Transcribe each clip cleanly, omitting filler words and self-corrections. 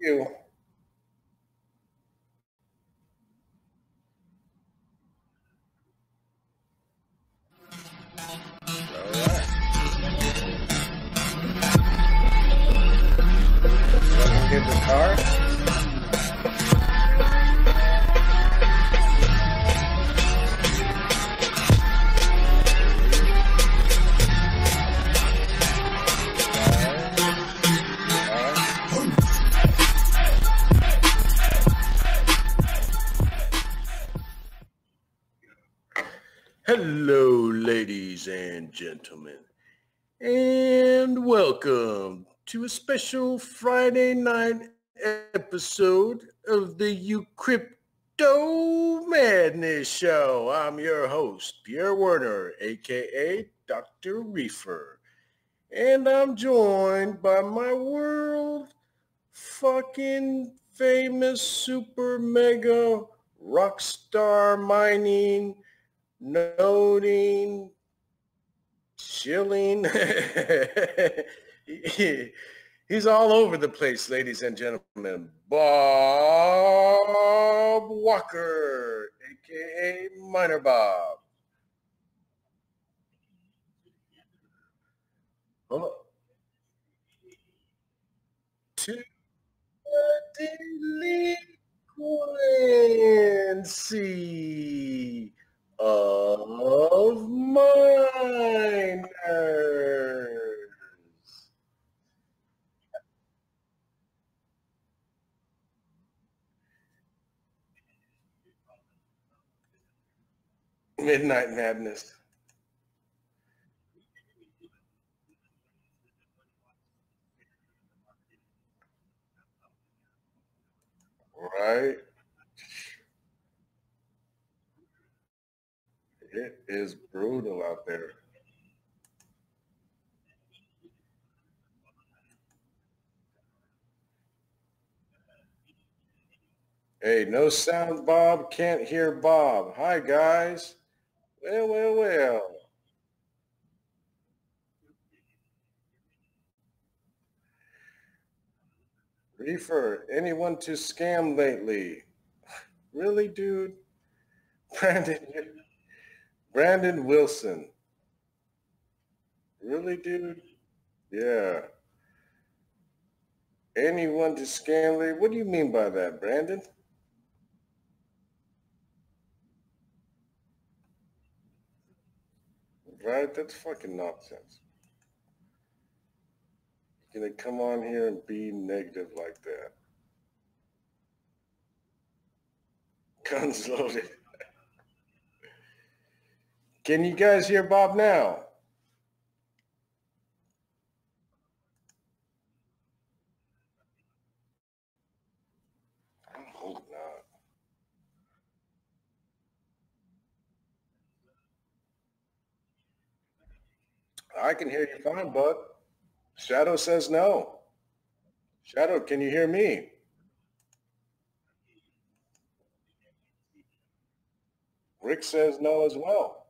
You. All right. Let me get the car. Hello, ladies and gentlemen, and welcome to a special Friday night episode of the uCrypto Madness Show. I'm your host, Pierre Werner, aka Dr. Reefer, and I'm joined by my world fucking famous super mega rock star mining noting, chilling. He's all over the place, ladies and gentlemen. Bob Walker, aka Miner Bob. Oh, to the delinquency of minors. Midnight Madness. Right? It is brutal out there. Hey, no sound, Bob. Can't hear Bob. Hi, guys. Well, well, well. Reefer, anyone to scam lately? Really, dude? Brandon, Brandon Wilson. Really, dude? Yeah. Anyone to scam lately? What do you mean by that, Brandon? Right? That's fucking nonsense. You're gonna come on here and be negative like that. Guns loaded. Can you guys hear Bob now? I hope not. I can hear you fine, bud. Shadow says no. Shadow, can you hear me? Rick says no as well.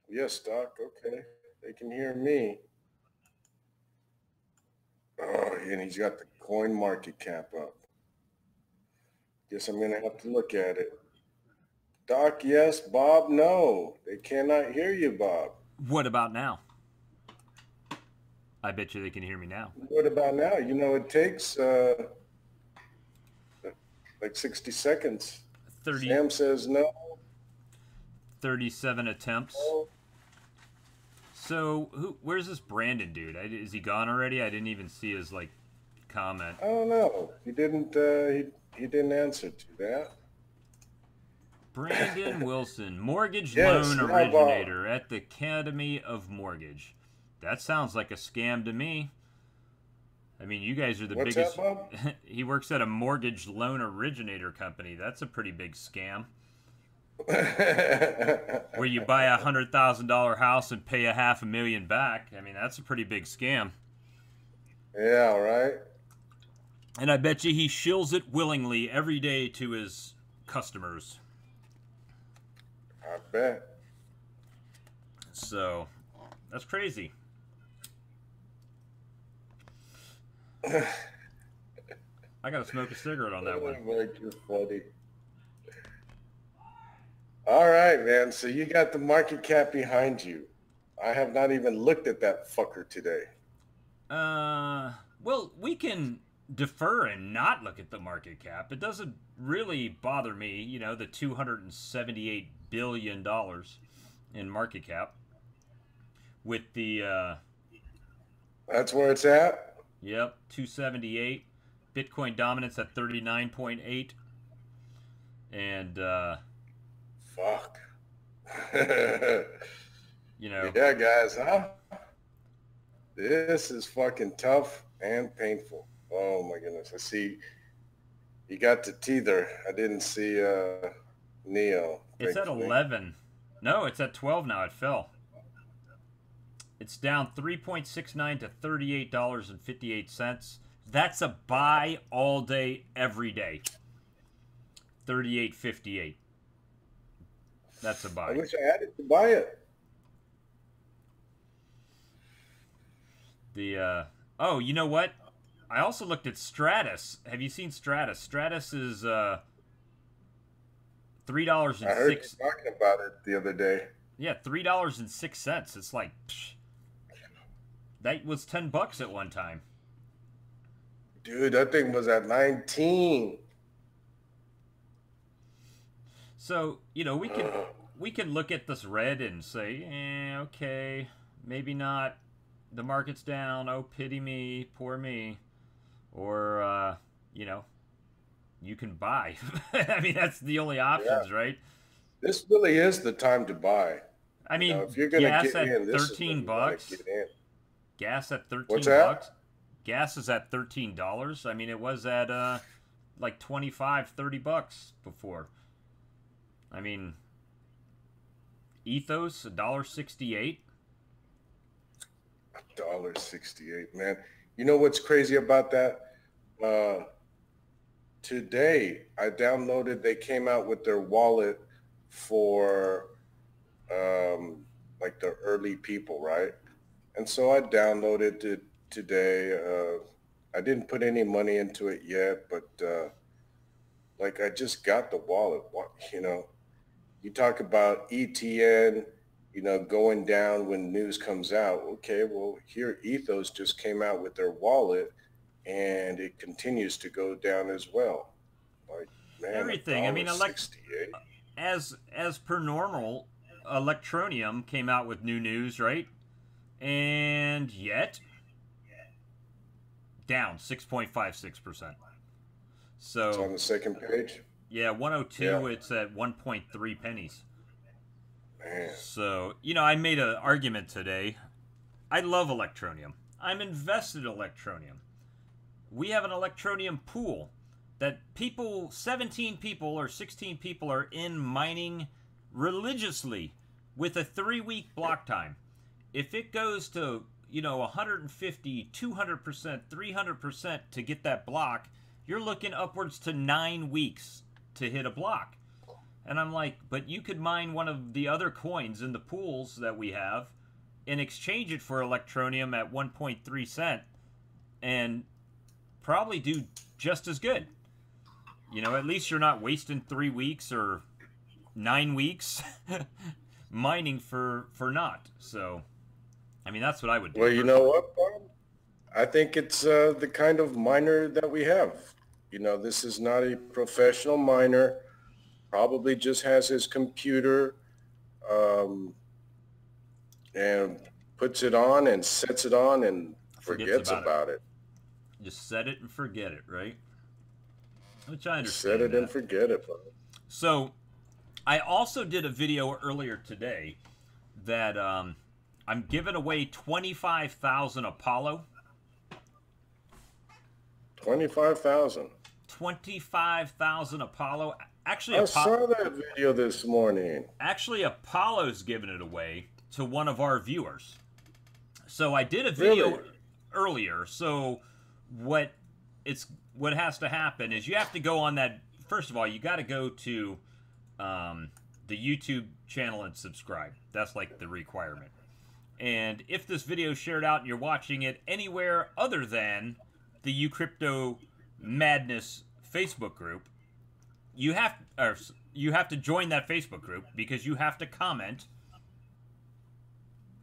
Yes, Doc. Okay. They can hear me. Oh, and he's got the coin market cap up. Guess I'm going to have to look at it. Doc, yes. Bob, no. They cannot hear you, Bob. What about now? I bet you they can hear me now. What about now? You know, it takes like 60 seconds. 30, Sam says no. 37 attempts. No. So, where's this Brandon dude? Is he gone already? I didn't even see his comment. I don't know. He didn't. He didn't answer to that. Brandon Wilson, mortgage Yes, loan now, Bob. originator at the Academy of Mortgage. That sounds like a scam to me. I mean, you guys are the What's biggest. that, Bob? He works at a mortgage loan originator company. That's a pretty big scam. Where you buy $100,000 house and pay $500,000 back. I mean, that's a pretty big scam. Yeah, right. And I bet you he shills it willingly every day to his customers. I bet. So that's crazy. I gotta smoke a cigarette on that one. Mike, you're funny. All right, man. So you got the market cap behind you. I have not even looked at that fucker today. Well, we can defer and not look at the market cap. It doesn't really bother me, you know, the $278 billion in market cap. With the, That's where it's at? yep, 278. Bitcoin dominance at 39.8. And, Fuck. you know, Yeah, guys, huh? This is fucking tough and painful. Oh my goodness. I see you got the teether. I didn't see Neo. it's at Thankfully. 11. No, it's at 12 now. It fell. It's down 3.69 to $38.58. That's a buy all day, every day. 38.58. That's a I buy. wish I had it to buy it. The oh, you know what? I also looked at Stratus. Have you seen Stratus? Stratus is $3 I and heard you six. talking about it the other day. Yeah, $3.06. It's like psh, that was $10 at one time. Dude, that thing was at 19. So you know we can look at this red and say, okay, maybe not. The market's down. Oh, pity me, poor me. Or you know, you can buy. I mean, that's the only options, Yeah. right? This really is the time to buy. I You know, mean, if you're gonna gas get at in, this is when 13 you want bucks. to get in. Gas at What's 13 that? bucks. Gas is at $13. I mean, it was at like 25, $30 before. I mean, Ethos $1.68. $1.68, man. You know what's crazy about that? Today, I downloaded. They came out with their wallet for like the early people, right? And so I downloaded it today. I didn't put any money into it yet, but like I just got the wallet. What you know? You talk about ETN, you know, going down when news comes out. Okay, well, here Ethos just came out with their wallet, and it continues to go down as well. Like, man, a Everything. I dollar mean, sixty-eight. as per normal, Electronium came out with new news, right? And yet down 6.56%. It's on So the second page. yeah, Yeah, 102. It's at 1.3 pennies. man. So you know, I made an argument today. I love Electronium. I'm invested in Electronium. We have an Electronium pool that people, 17 people or 16 people, are in mining religiously with a 3-week block time. If it goes to, you know, 150, 200%, 300% to get that block, you're looking upwards to 9 weeks to hit a block. And I'm like, but you could mine one of the other coins in the pools that we have and exchange it for Electronium at 1.3 cent and probably do just as good. You know, at least you're not wasting 3 weeks or 9 weeks mining for naught. So, I mean, that's what I would do Well, you know personally. what, Bob? I think it's the kind of miner that we have. You know, this is not a professional miner. Probably just has his computer um, and puts it on and sets it on and Forgets forgets about it. about it. Just set it and forget it, right? Which I Set understand it and that. forget it, Bob. So, I also did a video earlier today that I'm giving away 25,000 Apollo. 25,000. 25,000 Apollo. Actually, I saw that video this morning. Apollo's giving it away to one of our viewers. So I did a Really? video earlier. So what has to happen is you have to go on that first of all, you got to go to the YouTube channel and subscribe. That's like the requirement. And if this video is shared out and you're watching it anywhere other than the uCrypto Madness Facebook group, you have to join that Facebook group because you have to comment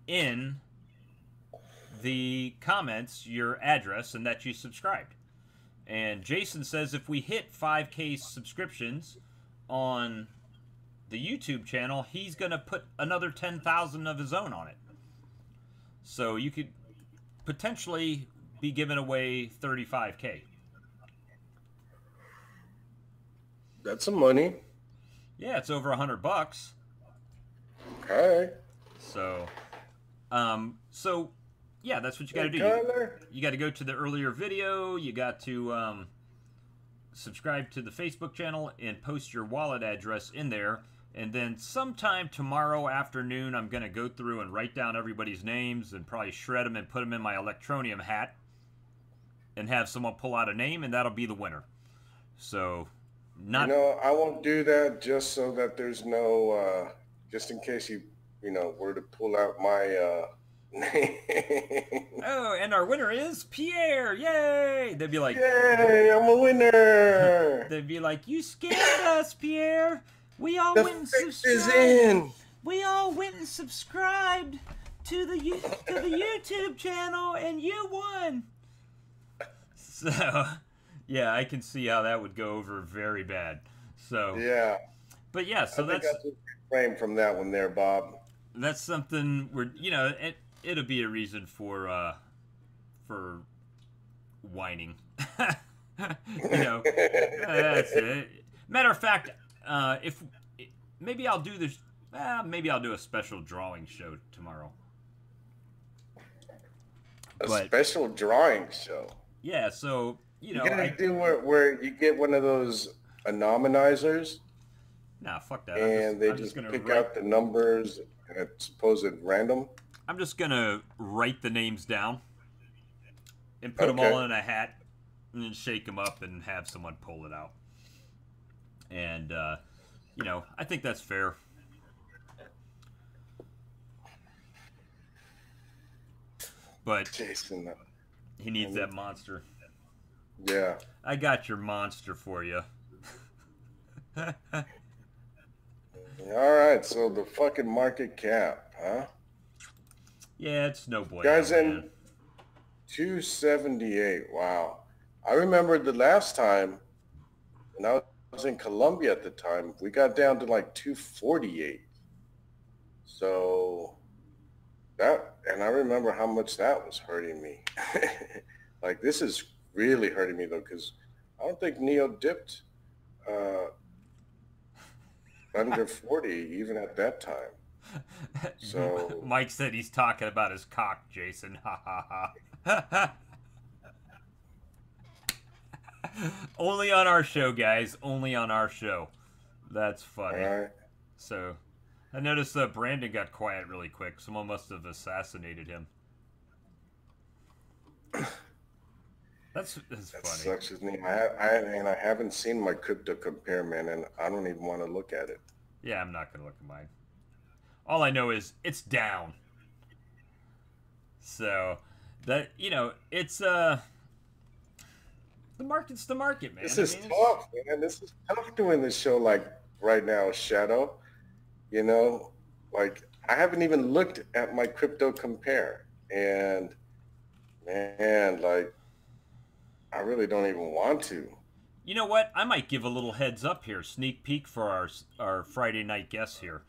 in the comments your address and that you subscribed. And Jason says if we hit 5K subscriptions on the YouTube channel, he's going to put another 10,000 of his own on it. So you could potentially be giving away 35K. That's some money. Yeah, it's over $100. Okay. So, yeah, that's what you got to do. You got to go to the earlier video. You got to subscribe to the Facebook channel and post your wallet address in there. And then sometime tomorrow afternoon, I'm going to go through and write down everybody's names and probably shred them and put them in my Electronium hat and have someone pull out a name, and that'll be the winner. So, not... You know, I won't do that just so that there's no, just in case you were to pull out my name. Oh, and our winner is Pierre! Yay! They'd be like... Yay, I'm a winner! They'd be like, you scared us, Pierre! We all went and subscribed. We all went and subscribed to the YouTube channel, and you won. So, yeah, I can see how that would go over very bad. So yeah, but yeah, so that's frame from that one there, Bob. That's something where it'll be a reason for whining. That's it. Matter of fact. If maybe I'll do this, maybe I'll do a special drawing show tomorrow. Special drawing show. Yeah, so you gotta do where you get one of those anonymizers. Nah, fuck that. And they just pick out the numbers at supposed random. I'm just gonna write the names down and put them all in a hat and then shake them up and have someone pull it out. And, I think that's fair. But Jason, he needs that monster. Yeah. I got your monster for you. All right, so the fucking market cap, huh? Yeah, it's no boy. Guys, in 278. Wow. I remember the last time when I was in Colombia at the time, we got down to like 248. So that, and I remember how much that was hurting me. Like, this is really hurting me though, because I don't think Neo dipped under 40 even at that time. So Mike said he's talking about his cock, Jason. Ha ha ha. Only on our show, guys. Only on our show. That's funny. All right. So, I noticed Brandon got quiet really quick. Someone must have assassinated him. That's funny. Sucks his name. I haven't seen my crypto compare, man, and I don't even want to look at it. Yeah, I'm not gonna look at mine. All I know is it's down. So that it's the market's the market, man. This is tough, man. This is tough doing this show like right now, Shadow. Like I haven't even looked at my crypto compare, and man, like I really don't even want to. You know what? I might give a little heads up here, sneak peek for our Friday night guests here.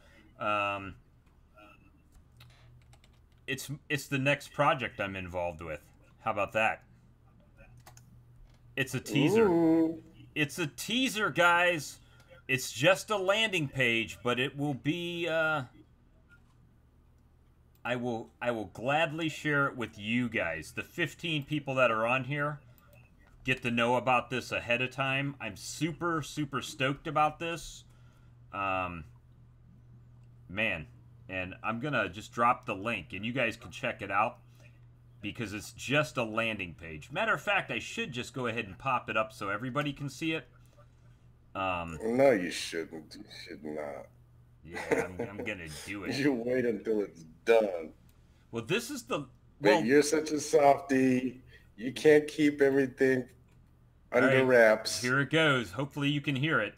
It's the next project I'm involved with. How about that? It's a teaser. Ooh. It's a teaser, guys. It's just a landing page, but it will be. I will gladly share it with you guys. The 15 people that are on here get to know about this ahead of time. I'm super stoked about this. Man, and I'm gonna just drop the link, and you guys can check it out. Because it's just a landing page. Matter of fact, I should just go ahead and pop it up so everybody can see it. No, you shouldn't. You should not. Yeah, I'm gonna do You it. should wait until it's done. Well, this is the But well. you're such a softie. You can't keep everything All under right, wraps. here it goes. Hopefully, you can hear it.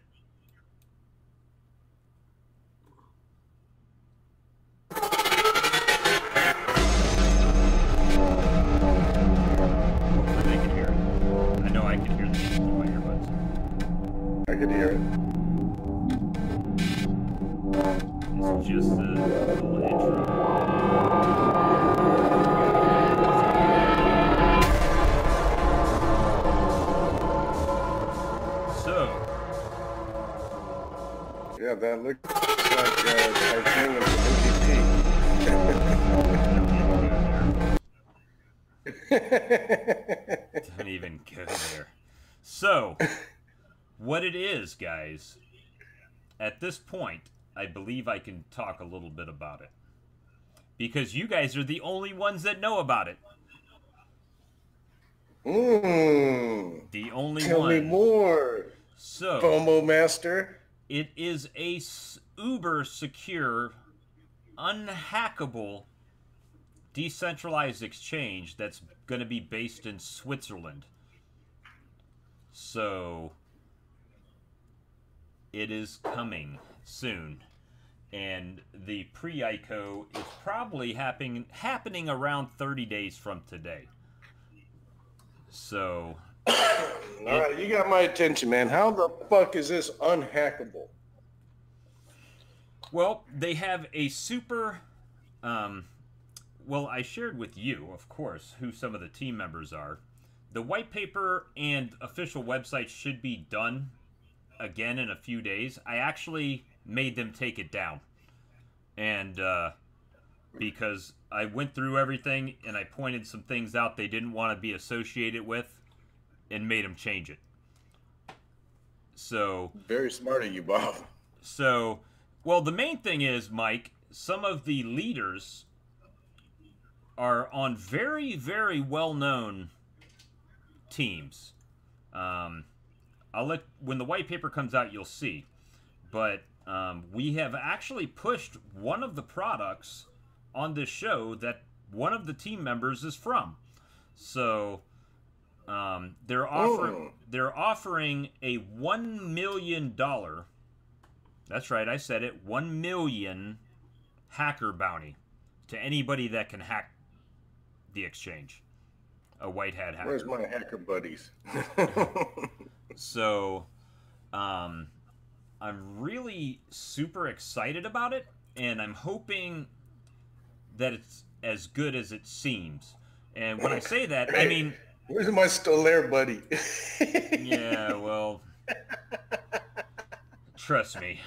Hopefully, they can hear it. I know I can hear the music through my earbuds. I could hear it. It's just a little intro. So, Yeah, that looks like titanium's MVP. don't even go there. So, what it is, guys, at this point, I believe I can talk a little bit about it. Because you guys are the only ones that know about it. Mmm. The only Tell me one. more, So, FOMO master. it is a uber secure, unhackable, decentralized exchange that's going to be based in Switzerland. So, it is coming soon. And the pre-ICO is probably happening around 30 days from today. So, All right, you got my attention, man. How the fuck is this unhackable? well, they have a super. Well, I shared with you, of course, who some of the team members are. The white paper and official website should be done again in a few days. I actually made them take it down. And because I went through everything and I pointed some things out they didn't want to be associated with and made them change it. So, Very smart of you, Bob. so, well, the main thing is, Mike, some of the leaders are on very, very well known teams. Um, I'll let, when the white paper comes out, you'll see. But we have actually pushed one of the products on this show that one of the team members is from. So they're offering a $1 million. That's right, I said it. 1 million hacker bounty to anybody that can hack the exchange. A white hat hacker. Where's my hacker buddies? So, I'm really super excited about it, and I'm hoping that it's as good as it seems. And when I say that, I mean, Where's my Stolaire buddy? yeah, well, trust me.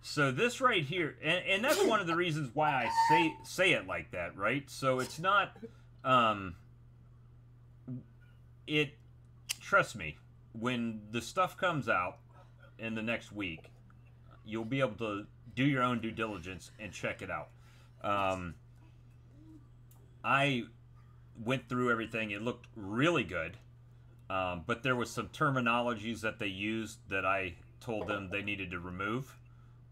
So this right here, and that's one of the reasons why I say it like that, right? So it's not, it. Trust me, when the stuff comes out in the next week, you'll be able to do your own due diligence and check it out. I went through everything; it looked really good, but there was some terminologies that they used that I told them they needed to remove.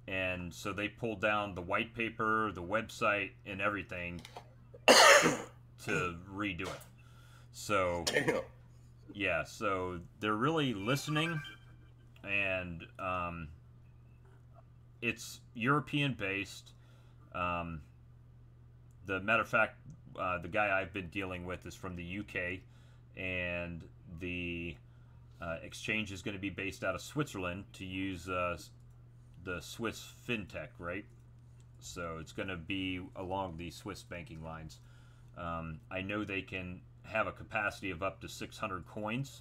And so they pulled down the white paper, the website, and everything to redo it. So, Damn. yeah, so they're really listening, and it's European based. Um, the matter of fact, the guy I've been dealing with is from the UK, and the exchange is going to be based out of Switzerland to use the Swiss fintech, right? So it's going to be along the Swiss banking lines. I know they can have a capacity of up to 600 coins,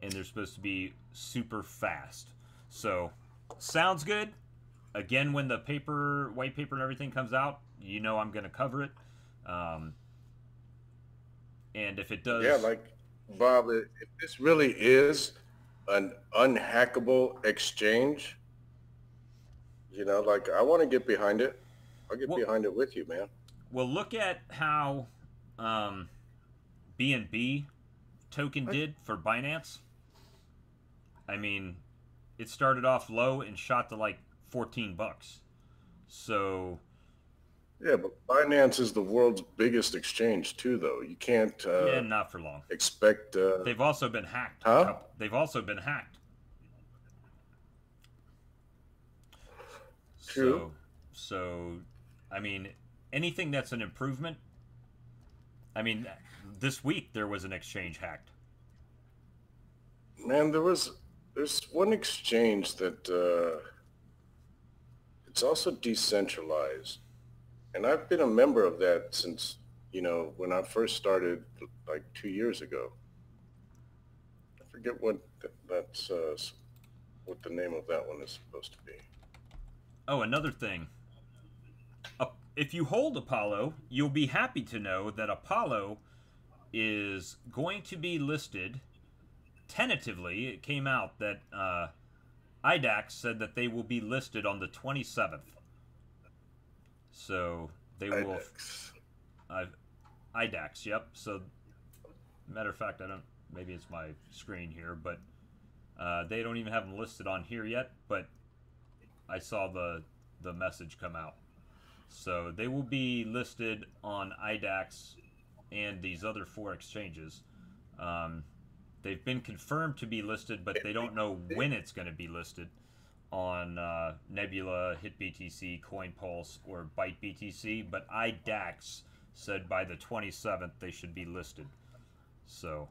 and they're supposed to be super fast. So, sounds good. Again, when the white paper, and everything comes out, you know I'm going to cover it. And if it does, Yeah, like Bob, if this really is an unhackable exchange, like I want to get behind it. I'll get well, behind it with you, man. well, look at how BNB token What? did for Binance. I mean, it started off low and shot to like $14. So Yeah, but Binance is the world's biggest exchange too, though. You can't yeah, not for long. expect. They've also been hacked. Huh? They've also been hacked. True. So, so, I mean, anything that's an improvement. I mean, this week there was an exchange hacked. Man, there's one exchange that it's also decentralized, and I've been a member of that since when I first started like 2 years ago. I forget what the name of that one is supposed to be. Oh, another thing. If you hold Apollo, you'll be happy to know that Apollo is going to be listed tentatively. It came out that IDAX said that they will be listed on the 27th. So they will. IDEX. IDAX, yep. So, matter of fact, I don't. Maybe it's my screen here, but they don't even have them listed on here yet. But I saw the message come out. So they will be listed on IDAX and these other 4 exchanges. They've been confirmed to be listed, but they don't know when it's going to be listed on Nebula, HitBTC, CoinPulse, or ByteBTC. But IDAX said by the 27th they should be listed. So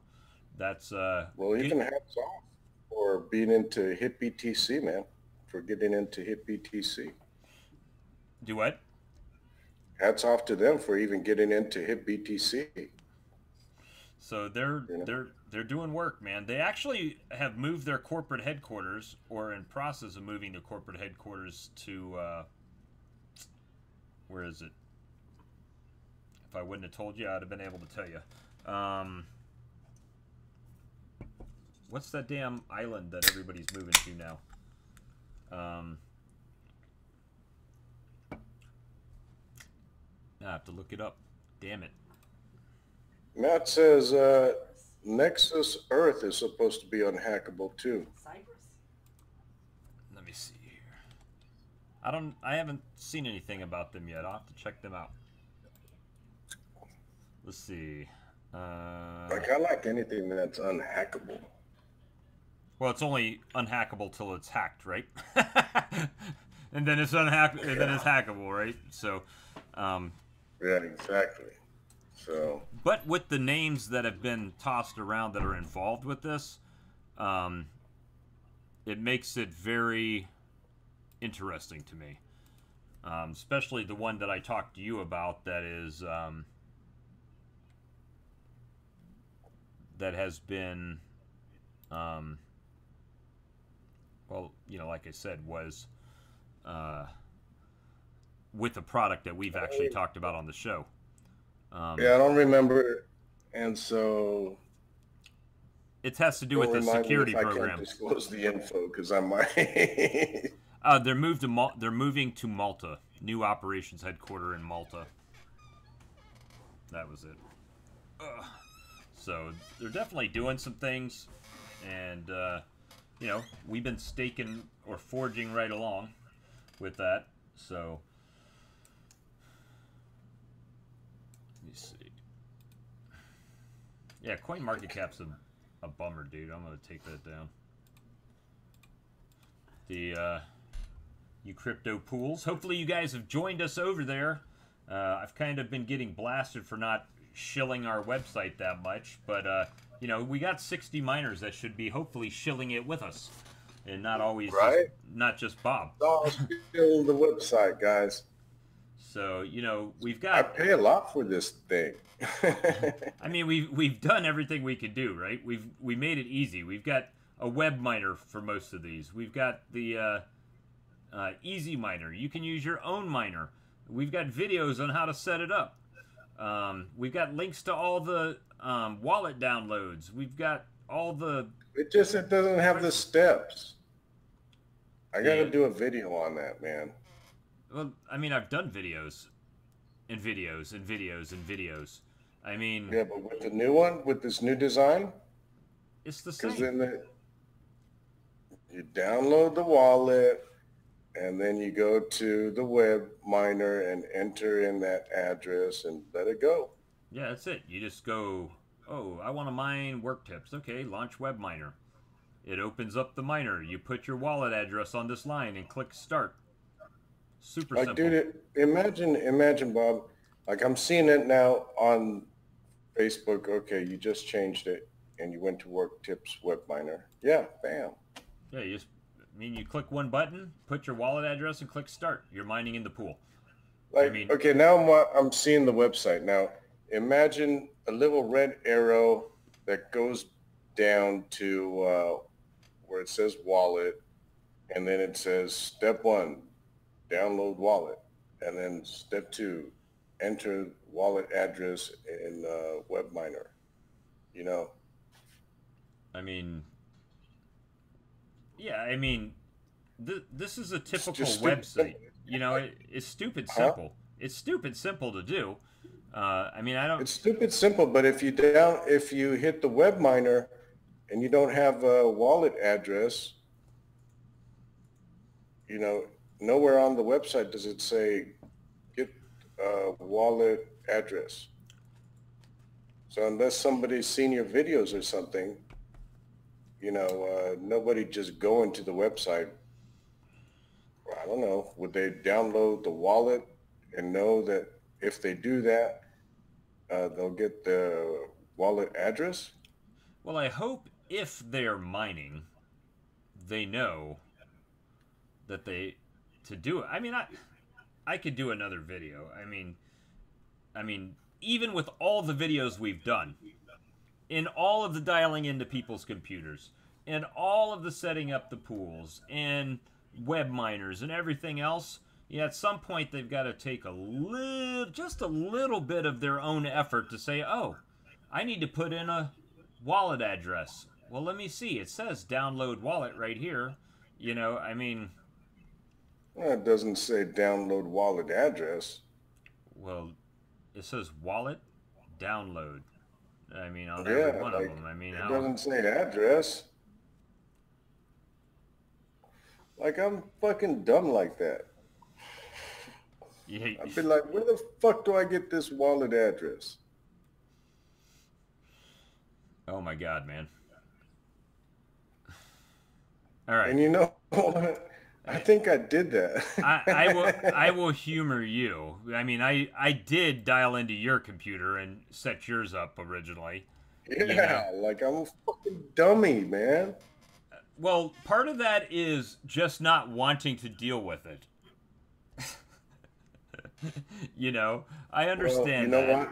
that's Well, even hats off for being into HitBTC, man. For getting into HitBTC. do what? Hats off to them for even getting into HitBTC. So they're You know? they're doing work, man. They actually have moved their corporate headquarters, or in process of moving their corporate headquarters to where is it? If I wouldn't have told you, I'd have been able to tell you. What's that damn island that everybody's moving to now? I have to look it up. Damn it. Matt says Nexus Earth is supposed to be unhackable too. Let me see here. I haven't seen anything about them yet. I'll have to check them out. Let's see. Like I like anything that's unhackable. Well, it's only unhackable till it's hacked, right? And then it's and then it's hackable, right? So, Yeah, exactly. So, but with the names that have been tossed around that are involved with this, it makes it very interesting to me. Especially the one that I talked to you about that is that has been well, like I said, was with a product that we've actually talked about on the show. yeah, I don't remember, and so it has to do with the security program. I can't disclose the info because I might. They're moving to Malta, new operations headquarter in Malta. That was it. So they're definitely doing some things, and we've been staking or forging right along with that. So let me see. Yeah, CoinMarketCap's a bummer, dude. I'm gonna take that down. The uCrypto pools. Hopefully you guys have joined us over there. I've kind of been getting blasted for not shilling our website that much, but we got 60 miners that should be hopefully shilling it with us, and not always not just Bob. Oh, still the website, guys. So we've got. I pay a lot for this thing. I mean, we've done everything we could do, right? We made it easy. We've got a web miner for most of these. We've got the easy miner. You can use your own miner. We've got videos on how to set it up. We've got links to all the wallet downloads. We've got all the. It doesn't have the steps. I got to do a video on that, man. Well, I mean, I've done videos, and videos, and videos, and videos. I mean, yeah, but with the new one, with this new design, it's the same. Because then You download the wallet, and then you go to the web miner and enter in that address and let it go. Yeah, that's it. You just go, oh, I want to mine work tips. Okay, launch web miner. It opens up the miner. You put your wallet address on this line and click start. Super Like, simple. dude, imagine, Bob. Like, I'm seeing it now on Facebook. Okay, you just changed it, and you went to Work Tips Web Miner. Yeah, bam. Yeah, you just I mean you click one button, put your wallet address, and click start. You're mining in the pool. I Like, mean, okay, now I'm seeing the website. Now, imagine a little red arrow that goes down to where it says wallet, and then it says step one, download wallet, and then step two, enter wallet address in WebMiner. You know, I mean, yeah, I mean, this is a it's typical just stupid website. simple. You know, it's stupid Huh? simple. It's stupid simple to do. I mean, I don't. It's stupid simple, but if you hit the WebMiner and you don't have a wallet address, you know, nowhere on the website does it say get a wallet address. So unless somebody's seen your videos or something, nobody just going to the website. I don't know. Would they download the wallet and know that if they do that, they'll get the wallet address? Well, I hope if they're mining, they know that they to do it. I mean, I could do another video. I mean, even with all the videos we've done, in all of the dialing into people's computers, and all of the setting up the pools and web miners and everything else, yeah, at some point they've got to take just a little bit of their own effort to say, oh, I need to put in a wallet address. Well, let me see. It says download wallet right here. I mean, Well, it doesn't say download wallet address. well, it says wallet download. I mean, on every Yeah, one of like them. I mean, it how? doesn't say address. Like I'm fucking dumb like that. Yeah. I'd be like, where the fuck do I get this wallet address? Oh my God, man. All right. And you know what? I think I did I will that. humor you. I mean, I did dial into your computer and set yours up originally. You know. Yeah, like I'm a fucking dummy, man. Well, part of that is just not wanting to deal with it. I Well, you understand know that. what?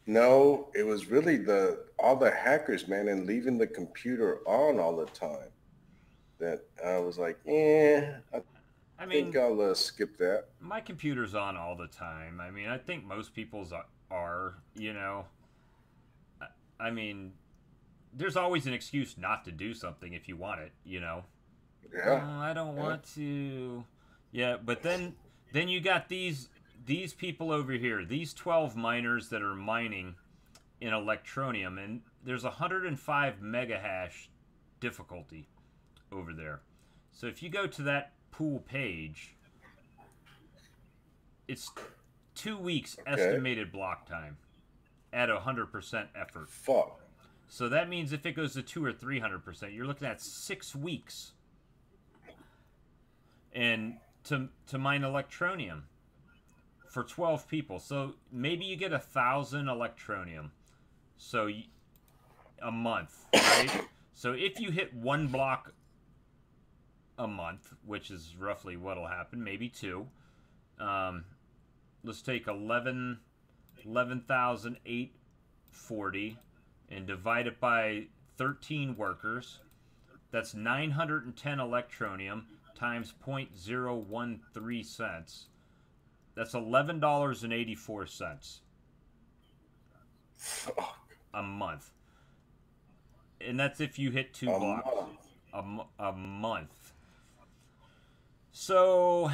No, it was really the all the hackers, man, and leaving the computer on all the time that I was like, I I think mean, I'll skip that. my computer's on all the time. I mean, I think most people's are. I mean, there's always an excuse not to do something if you want it. Oh, Yeah, I don't yeah. want to. Yeah, but then you got these people over here, these 12 miners that are mining in Electronium, and there's 105 megahash difficulty over there. So if you go to that pool page, it's 2 weeks Okay. estimated block time at 100% effort. Fuck. So that means if it goes to 2 or 300%, you're looking at 6 weeks, and to mine Electronium for 12 people. So maybe you get 1,000 Electronium. So a month, right? So if you hit one block a month, which is roughly what'll happen, maybe two. Um, let's take 11,840 and divide it by 13 workers. That's 910 Electronium times 0.013 cents. That's $11.84 Fuck. a month. And that's if you hit two A blocks month. a month. So,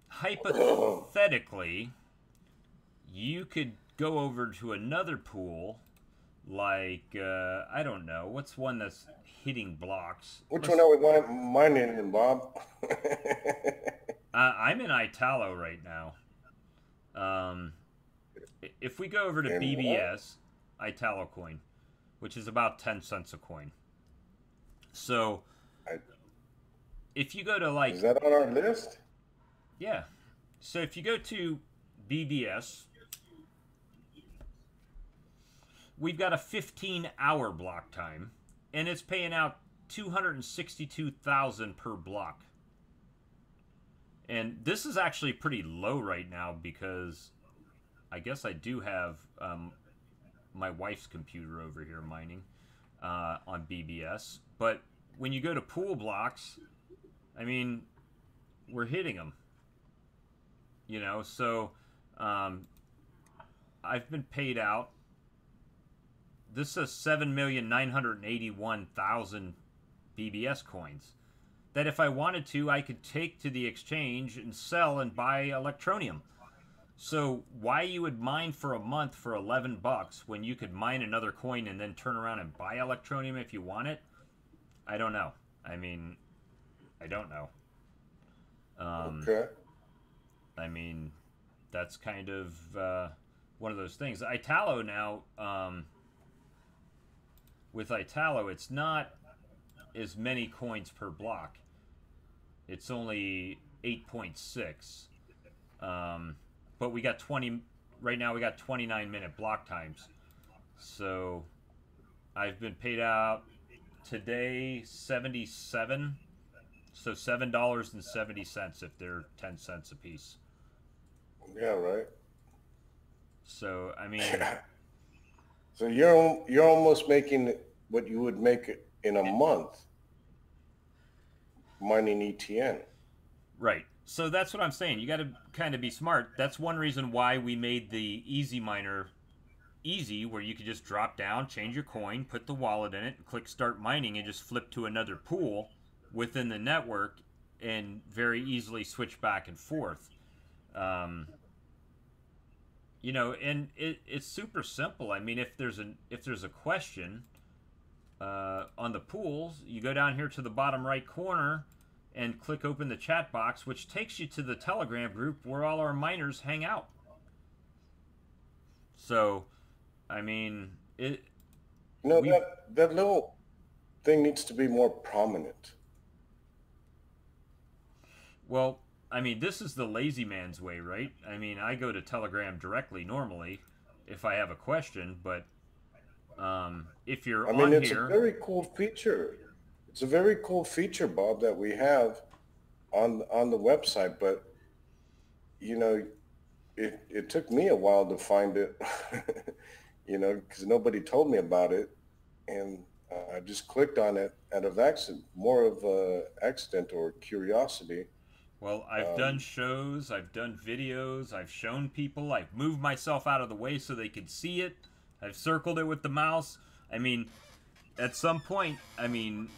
hypothetically, you could go over to another pool like I don't know what's one that's hitting blocks. Which one Let's. are we mining, Bob? I'm in Italo right now. Um, if we go over to And what? BBS, Italo coin, which is about 10 cents a coin. So I, if you go to is like, that on our list? yeah, so if you go to BBS, we've got a 15-hour block time, and it's paying out 262,000 per block. And this is actually pretty low right now because I guess I do have my wife's computer over here mining on BBS. But when you go to pool blocks, I mean, we're hitting them, you know. So um, I've been paid out. This says 7,981,000 BBS coins. That if I wanted to, I could take to the exchange and sell and buy electronium. So why you would mine for a month for 11 bucks when you could mine another coin and then turn around and buy electronium if you want it? I don't know. I mean, I don't know. Um, Okay. I mean, that's kind of one of those things. Italo now, with Italo, it's not as many coins per block. It's only 8.6. Um, but we got 20 right now. We got 29-minute block times. So I've been paid out today 77. So $7.70 if they're 10 cents a piece. Yeah, right. So I mean, So you're almost making what you would make in a month mining ETN. right. So that's what I'm saying. You got to kind of be smart. That's one reason why we made the Easy Miner easy, where you could just drop down, change your coin, put the wallet in it, and click start mining, and just flip to another pool within the network, and very easily switch back and forth. Um, and it's super simple. I mean, if there's a question on the pools, you go down here to the bottom right corner and click open the chat box, which takes you to the Telegram group where all our miners hang out. So, I mean, You know we've that little thing needs to be more prominent. well, I mean, this is the lazy man's way, right? I mean, I go to Telegram directly normally if I have a question, but if you're I mean, on it's a here, very cool feature. It's a very cool feature, Bob, that we have on the website. But you know, it took me a while to find it. Because nobody told me about it, and I just clicked on it out of accident, more of a accident or curiosity. well, I've done Um, shows, I've done videos, I've shown people, I've moved myself out of the way so they could see it. I've circled it with the mouse. I mean, at some point, I mean,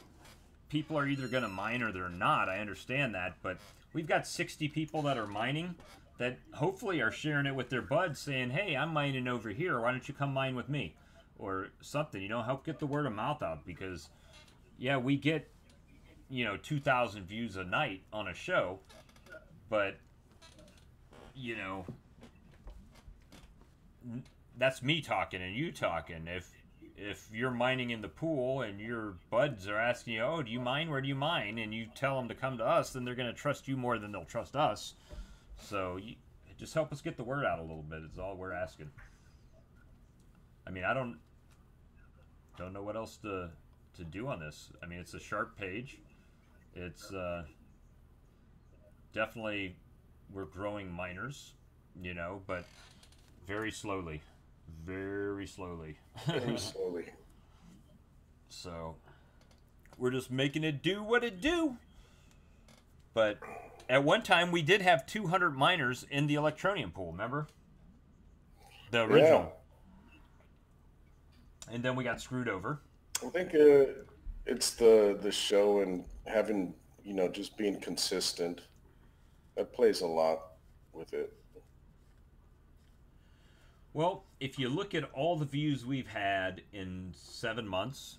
people are either going to mine or they're not. I understand that, but we've got 60 people that are mining that hopefully are sharing it with their buds saying, "Hey, I'm mining over here. Why don't you come mine with me?" Or something, help get the word of mouth out because yeah, we get, 2,000 views a night on a show, but you know, that's me talking and you talking. If you're mining in the pool and your buds are asking you, "Oh, do you mine? Where do you mine?" and you tell them to come to us, then they're going to trust you more than they'll trust us. So just help us get the word out a little bit. Is all we're asking. I mean, I don't know what else to do on this. I mean, it's a sharp page. It's definitely we're growing miners, but very slowly, very slowly. very slowly. So we're just making it do what it do. But at one time, we did have 200 miners in the Electronium pool. Remember the Yeah, original, and then we got screwed over. I think it's the show and having just being consistent that plays a lot with it. Well, if you look at all the views we've had in 7 months,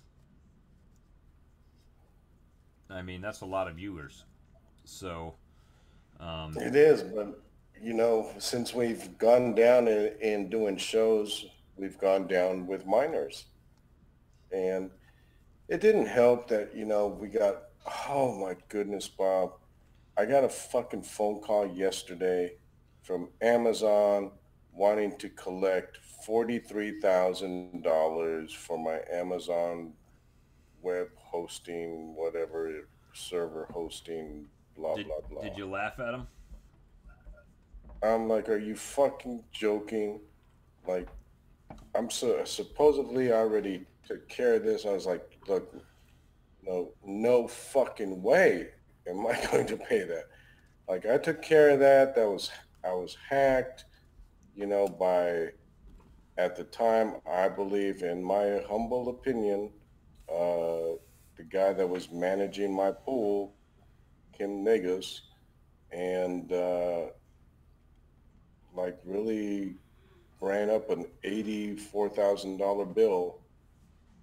I mean, that's a lot of viewers. So, um, It is, but since we've gone down in doing shows, we've gone down with minors, and it didn't help that we got. Oh my goodness, Bob! I got a fucking phone call yesterday from Amazon wanting to collect $43,000 for my Amazon web hosting, whatever server hosting, blah did blah did blah. you laugh at them? I'm like, are you fucking joking? Like, I'm supposedly I already took care of this. I was like, look, no fucking way am I going to pay that. Like, I took care of that. I was hacked, by at the time, I believe, in my humble opinion, the guy that was managing my pool, Kim Negus, and like really ran up an $84,000 bill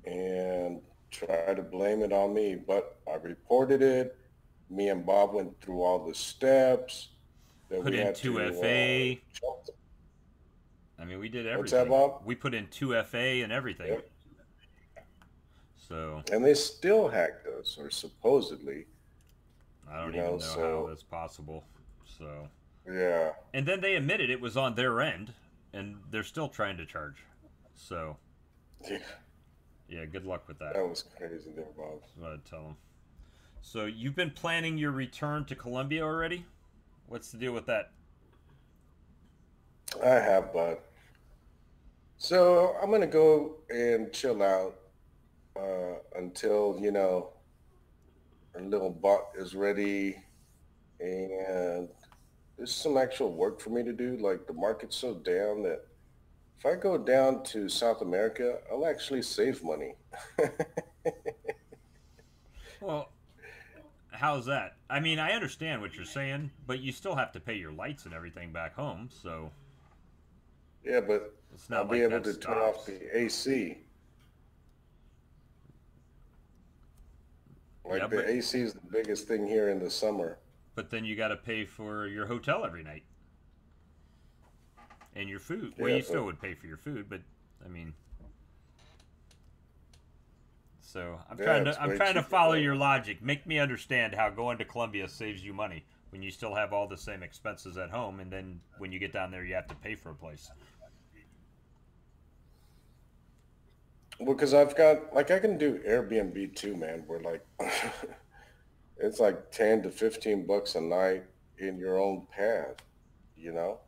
and tried to blame it on me. But I reported it. Me and Bob went through all the steps that Put we in had two to FA. jump. I mean, we did What's that, everything. Bob? We put in two FA and everything. Yep. So, And they still hacked us, or supposedly, I don't even know how so that's possible. So, yeah. and then they admitted it was on their end, and they're still trying to charge. So, Yeah, yeah, good luck with that. that was crazy there, Bob. That's what I'd tell them. So, you've been planning your return to Colombia already? What's the deal with that? I have, bud. So I'm gonna go and chill out until a little bot is ready, and there's some actual work for me to do. Like the market's so down that if I go down to South America, I'll actually save money. Well, how's that? I mean, I understand what you're saying, but you still have to pay your lights and everything back home, so Yeah, but it's I'll not be like able that to turn off stops. the AC. Yeah, Like the but AC is the biggest thing here in the summer. then you got to pay for your hotel every night and your food. Well, Yeah, you still but would pay for your food, but I mean, so yeah, it's I'm way trying to cheaper, follow bud. your logic. Make me understand how going to Colombia saves you money when you still have all the same expenses at home, and then when you get down there, you have to pay for a place. Because I've got like I can do Airbnb too, man. Where like it's like 10 to 15 bucks a night in your own pad, you know?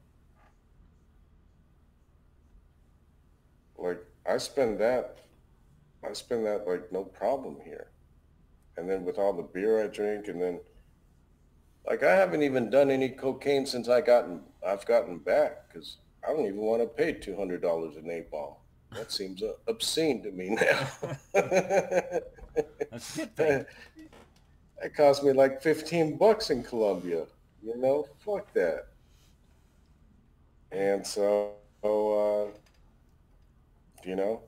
Like I spend that like no problem here. And then with all the beer I drink and then like I haven't even done any cocaine since I've gotten back because I don't even want to pay $200 an 8 ball. That seems obscene to me now. That's a good thing. That cost me like 15 bucks in Colombia. Fuck that. And so, you know,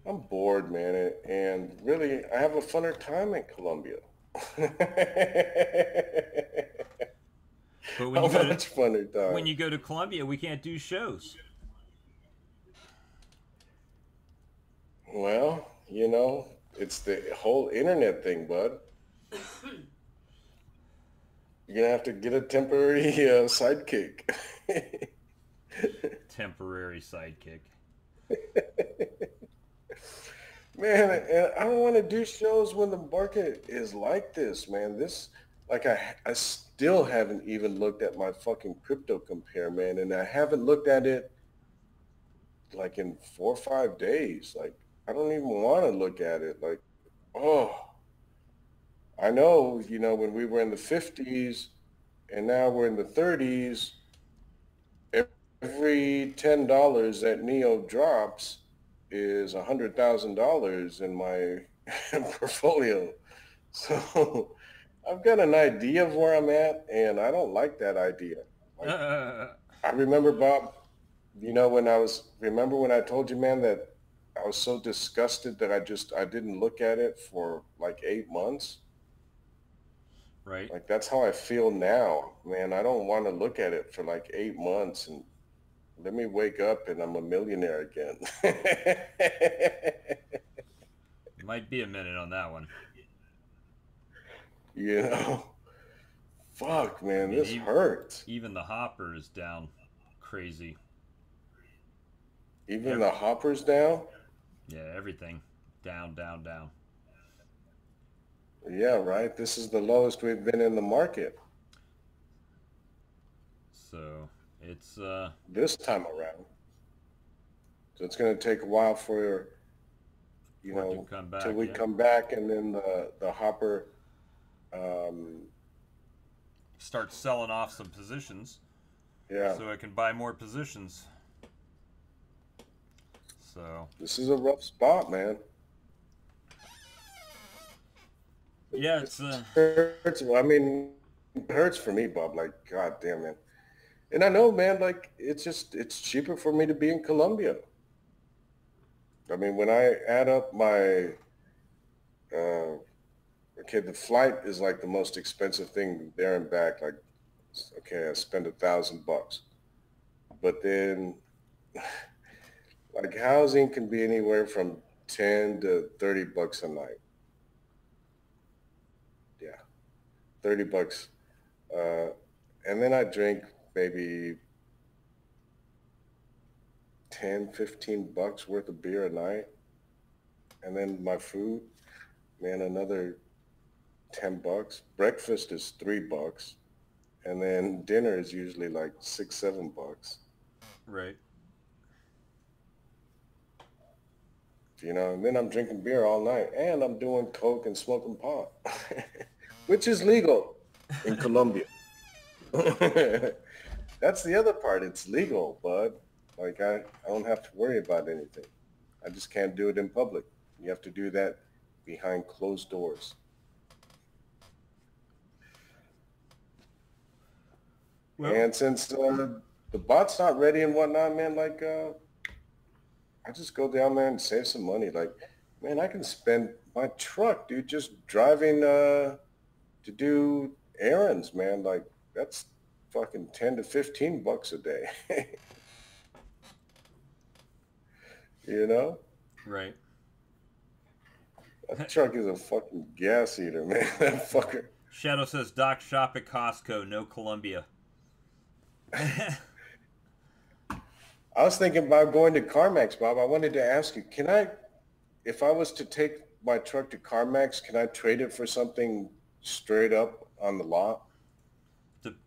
I'm bored, man, and really, I have a funner time in Colombia. But How much funner when time? you go to Colombia, we can't do shows. Well, it's the whole internet thing, bud. You're gonna have to get a temporary sidekick. Temporary sidekick. Man, and I don't want to do shows when the market is like this, man. Like, I still haven't even looked at my fucking crypto compare, man, and I haven't looked at it like in 4 or 5 days. Like, I don't even want to look at it. Like, oh, I know, when we were in the 50s and now we're in the 30s, every $10 that Neo drops is $100,000 in my portfolio. So I've got an idea of where I'm at, and I don't like that idea. Like Uh, I remember, Bob, You know, remember when I told you, man, that I was so disgusted that I didn't look at it for like 8 months? Right. Like that's how I feel now, man. I don't want to look at it for like 8 months and let me wake up and I'm a millionaire again. Might be a minute on that one. You know? Fuck, I man, mean, this hurts. even the hopper is down crazy. Even Ev- the hopper's down? yeah, everything down, down, down. Yeah, right. This is the lowest we've been in the market So it's this time around. So it's going to take a while for, for it to come till back. we Yeah, come back and then the hopper, um, start selling off some positions yeah, so I can buy more positions. So this is a rough spot, man. yeah, It it's hurts. I mean, it hurts for me, Bob. Like, God damn, man. And I know, man, like it's cheaper for me to be in Colombia. I mean, when I add up my uh, okay, the flight is like the most expensive thing there and back. Like, okay, I spend $1,000, but then like housing can be anywhere from 10 to $30 a night. Yeah, $30, uh, and then I drink maybe 10, $15 worth of beer a night, and then my food, man, another $10. Breakfast is $3, and then dinner is usually like 6, $7. right. And then I'm drinking beer all night, and I'm doing coke and smoking pot, which is legal in Colombia. That's the other part. It's legal, bud. Like I don't have to worry about anything. I just can't do it in public. You have to do that behind closed doors. Well, And since the bot's not ready and whatnot, man, like I just go down there and save some money. Like, man, I can spend my truck, dude, just driving to do errands, man. Like that's fucking 10 to 15 bucks a day. you know? right. That truck is a fucking gas eater, man. That fucker. Shadow says Doc shop at Costco, no Columbia. I was thinking about going to CarMax, Bob. I wanted to ask you, if I was to take my truck to CarMax, can I trade it for something straight up on the lot?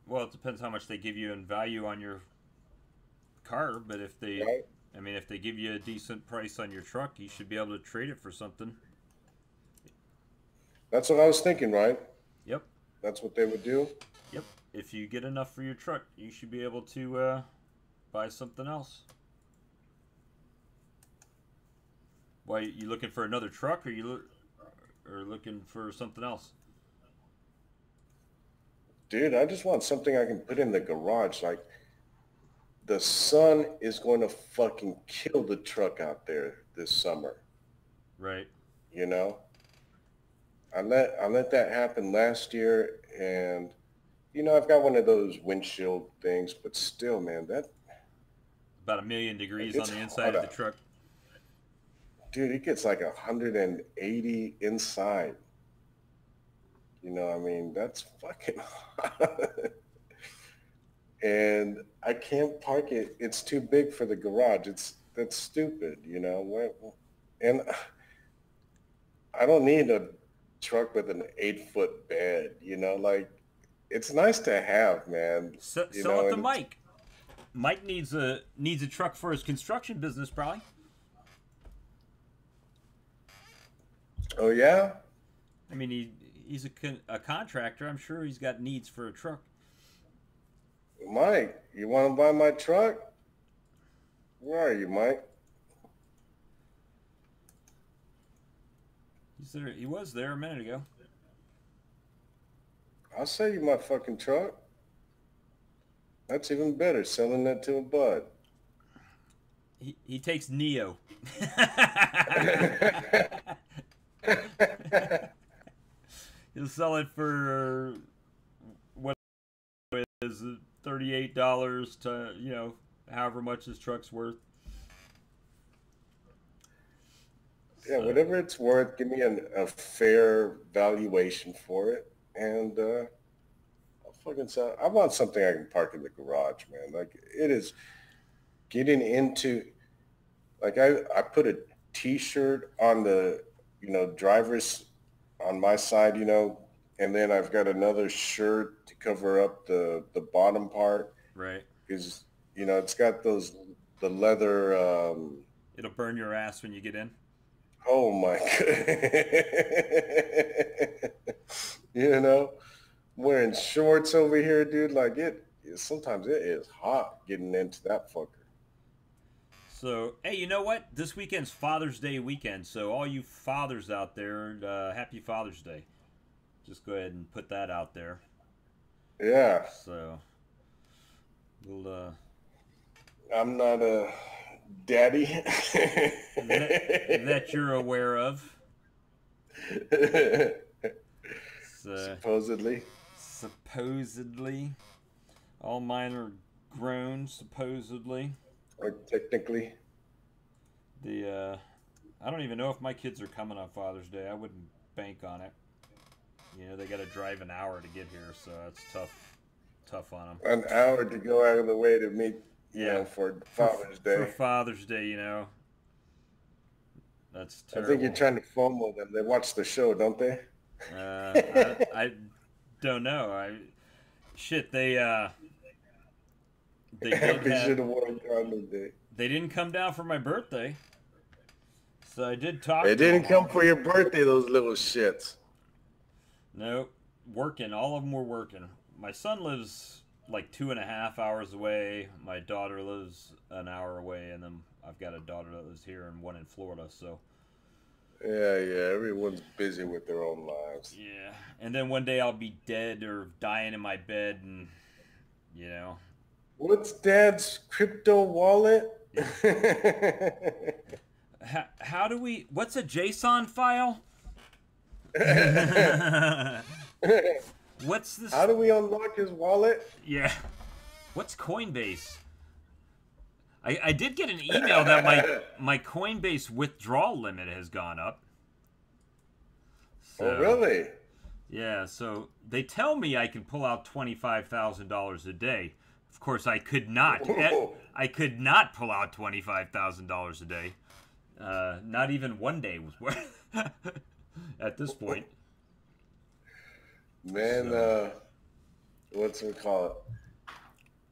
Well, it depends how much they give you in value on your car, but if they, Right? I mean, if they give you a decent price on your truck, you should be able to trade it for something. That's what I was thinking, right? Yep, That's what they would do. yep. If you get enough for your truck, you should be able to buy something else. Why you looking for another truck, or or looking for something else? Dude, I just want something I can put in the garage. Like the sun is going to fucking kill the truck out there this summer, Right. you know? I let that happen last year and I've got one of those windshield things, but still, man, that About 1,000,000 degrees on it's the inside hot of the out. truck. Dude, it gets like 180 inside. I mean, that's fucking hot. And I can't park it. It's too big for the garage. That's stupid. And I don't need a truck with an 8 foot bed. Like it's nice to have, man. Sell it to And it's Mike. Mike needs a truck for his construction business, probably. oh yeah, I mean, he's a contractor. I'm sure he's got needs for a truck. Mike, you want to buy my truck? Where are you, Mike? He's there. He was there a minute ago. I'll sell you my fucking truck. That's even better, selling that to a bud. He takes Neo. He'll sell it for what is it, $38 to however much his truck's worth. Yeah, So whatever it's worth, give me a fair valuation for it, and I'll fucking sell. I want something I can park in the garage, man. Like it is getting into. Like I put a T-shirt on the driver's on my side, and then I've got another shirt to cover up the bottom part right, because it's got the leather. it'll burn your ass when you get in. Oh my god. you know, Wearing shorts over here, dude. Like sometimes it is hot getting into that fucker. So, hey, you know what? This weekend's Father's Day weekend. So, all you fathers out there, happy Father's Day. Just go ahead and put that out there. Yeah, So, we'll I'm not a daddy. that you're aware of. So, Supposedly. supposedly, all mine are grown. Supposedly, Or technically. I don't even know if my kids are coming on Father's Day. I wouldn't bank on it. They got to drive an hour to get here, so that's tough on them. An hour to go out of the way to meet, Yeah, for for Father's for Day. Father's Day, that's I think you're terrible. trying to FOMO them. They watch the show, don't they? I don't know. Shit, they did They have should have worn condom day. they didn't come down for my birthday, so I did talk It to didn't them. come for your birthday, those little shits. No, working. All of them were working. My son lives like 2.5 hours away. My daughter lives an hour away, and then I've got a daughter that lives here and one in Florida. So Yeah. Everyone's busy with their own lives. yeah, and then one day I'll be dead or dying in my bed, and you know, What's Dad's crypto wallet? how do we? What's a JSON file? What's this? How do we unlock his wallet? Yeah. What's Coinbase? I did get an email that my Coinbase withdrawal limit has gone up. Oh, So really? yeah, so they tell me I can pull out $25,000 a day. Of course, I could not. Whoa. I could not pull out $25,000 a day. Not even one day was worth at this point. Man, So what's it called?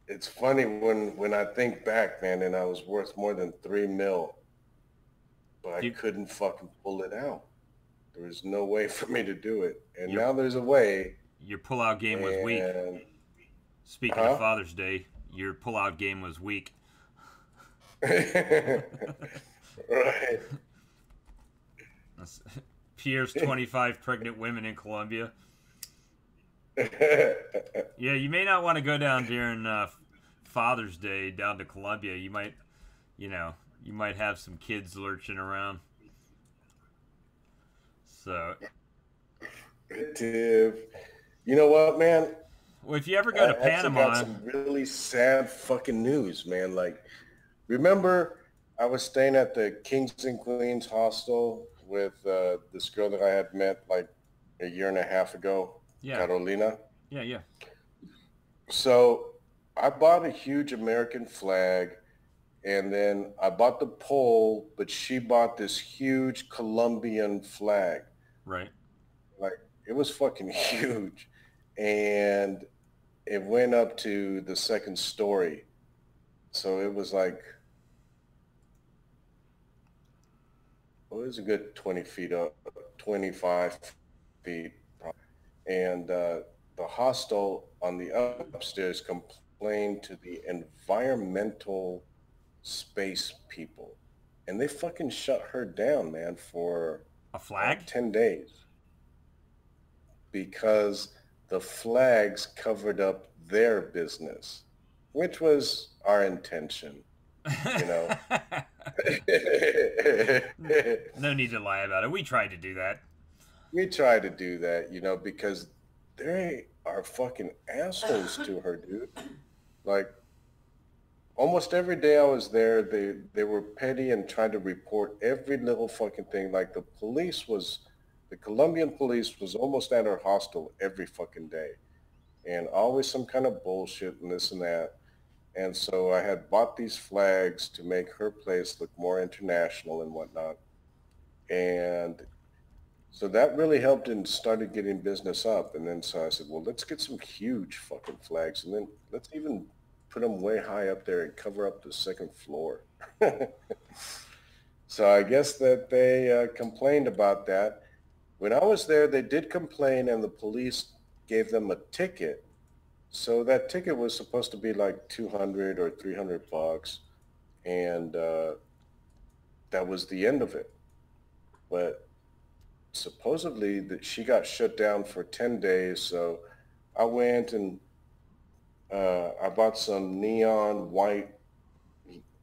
It's funny when I think back, man, and I was worth more than 3 mil, but I you, couldn't fucking pull it out. There was no way for me to do it. And your now there's a way. your pullout game was weak. And Speaking of huh? Father's Day, your pullout game was weak. Right. Pierre's 25 pregnant women in Colombia. Yeah, you may not want to go down during Father's Day down to Colombia. You know, you might have some kids lurching around. So, Tiff. You know what, man? well, if you ever go I to actually got Panama, some really sad fucking news, man. Like, remember I was staying at the Kings and Queens hostel with this girl that I had met like a year and a half ago, yeah, Carolina. yeah. So I bought a huge American flag and then I bought the pole, but she bought this huge Colombian flag. Right. Like it was fucking huge. And it went up to the second story. So it was like, well, it was a good 20 feet up, 25 feet. And the hostel on the upstairs complained to the environmental space people. And they fucking shut her down, man, for A flag? 10 days because the flags covered up their business, which was our intention. you know. No need to lie about it. We tried to do that. We try to do that, because they are fucking assholes to her, dude. Like almost every day I was there, they were petty and trying to report every little fucking thing. Like the Colombian police was almost at her hostel every fucking day, and always some kind of bullshit and this and that. And so I had bought these flags to make her place look more international and whatnot. And so that really helped and started getting business up. And then so I said, well, let's get some huge fucking flags, and then let's even put them way high up there and cover up the second floor. So I guess that they complained about that. When I was there, they did complain, and the police gave them a ticket. So that ticket was supposed to be like 200 or 300 bucks, and that was the end of it. But supposedly that she got shut down for 10 days. So I went and I bought some neon white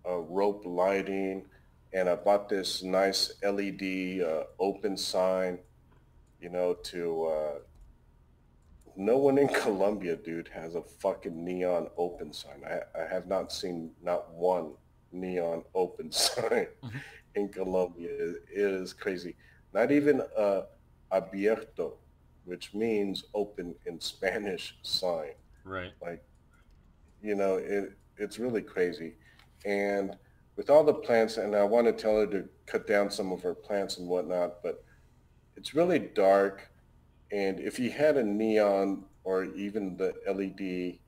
rope lighting, and I bought this nice LED open sign, to no one in Colombia, dude, has a fucking neon open sign. I have not seen not one neon open sign Mhm. in Colombia. It is crazy. Not even abierto, which means open in Spanish sign. Right. Like, it's really crazy. And with all the plants, and I want to tell her to cut down some of her plants and whatnot, but it's really dark. And if you had a neon or even the LED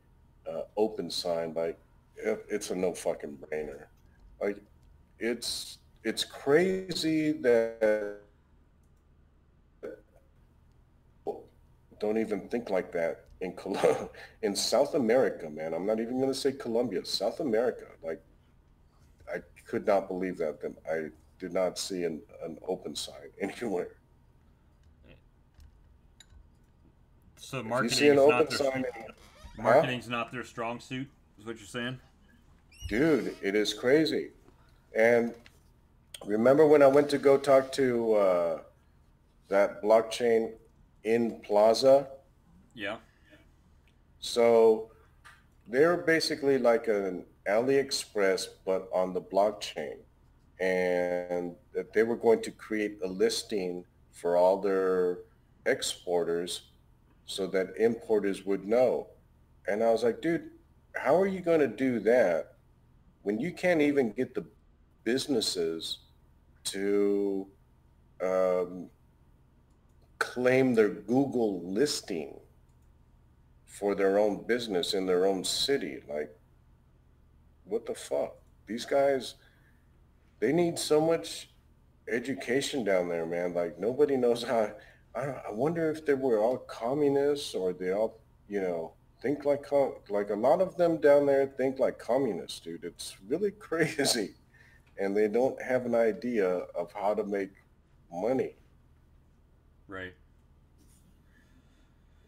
open sign, like it's a no fucking brainer. Like it's crazy that don't even think like that in in South America, man. I'm not even going to say Colombia, South America. Like I could not believe that I did not see an open sign anywhere. So If you see an open sign, huh? marketing's not their strong suit. Is what you're saying? Dude, it is crazy. And remember when I went to go talk to that blockchain in Plaza? Yeah. So they're basically like an AliExpress, but on the blockchain. And that they were going to create a listing for all their exporters so that importers would know. And I was like, dude, how are you going to do that when you can't even get the businesses to um, claim their Google listing for their own business in their own city? Like, what the fuck? These guys, they need so much education down there, man. Like, nobody knows how. I wonder if they were all communists or they all, think like a lot of them down there think like communists, dude. It's really crazy. And they don't have an idea of how to make money, Right.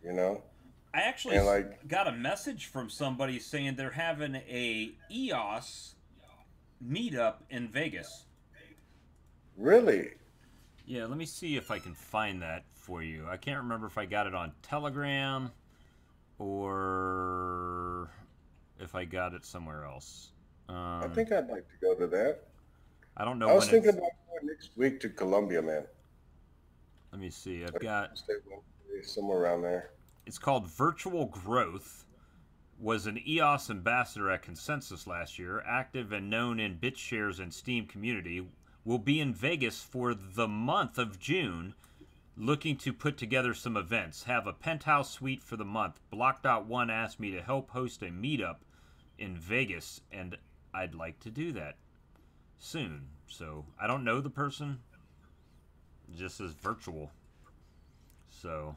you know? I actually And like, got a message from somebody saying they're having a EOS meetup in Vegas. really? Yeah, let me see if I can find that for you. I can't remember if I got it on Telegram or if I got it somewhere else. I Um, think I'd like to go to that. I don't know I was when thinking it's. about going next week to Colombia, man. Let me see. I've Like got. Tuesday, Wednesday, somewhere around there. It's called Virtual Growth. Was an EOS ambassador at Consensus last year, active and known in BitShares and Steam community, will be in Vegas for the month of June, looking to put together some events. Have a penthouse suite for the month. Block.one asked me to help host a meetup in Vegas, and I'd like to do that soon. So I don't know the person, it just says virtual. So,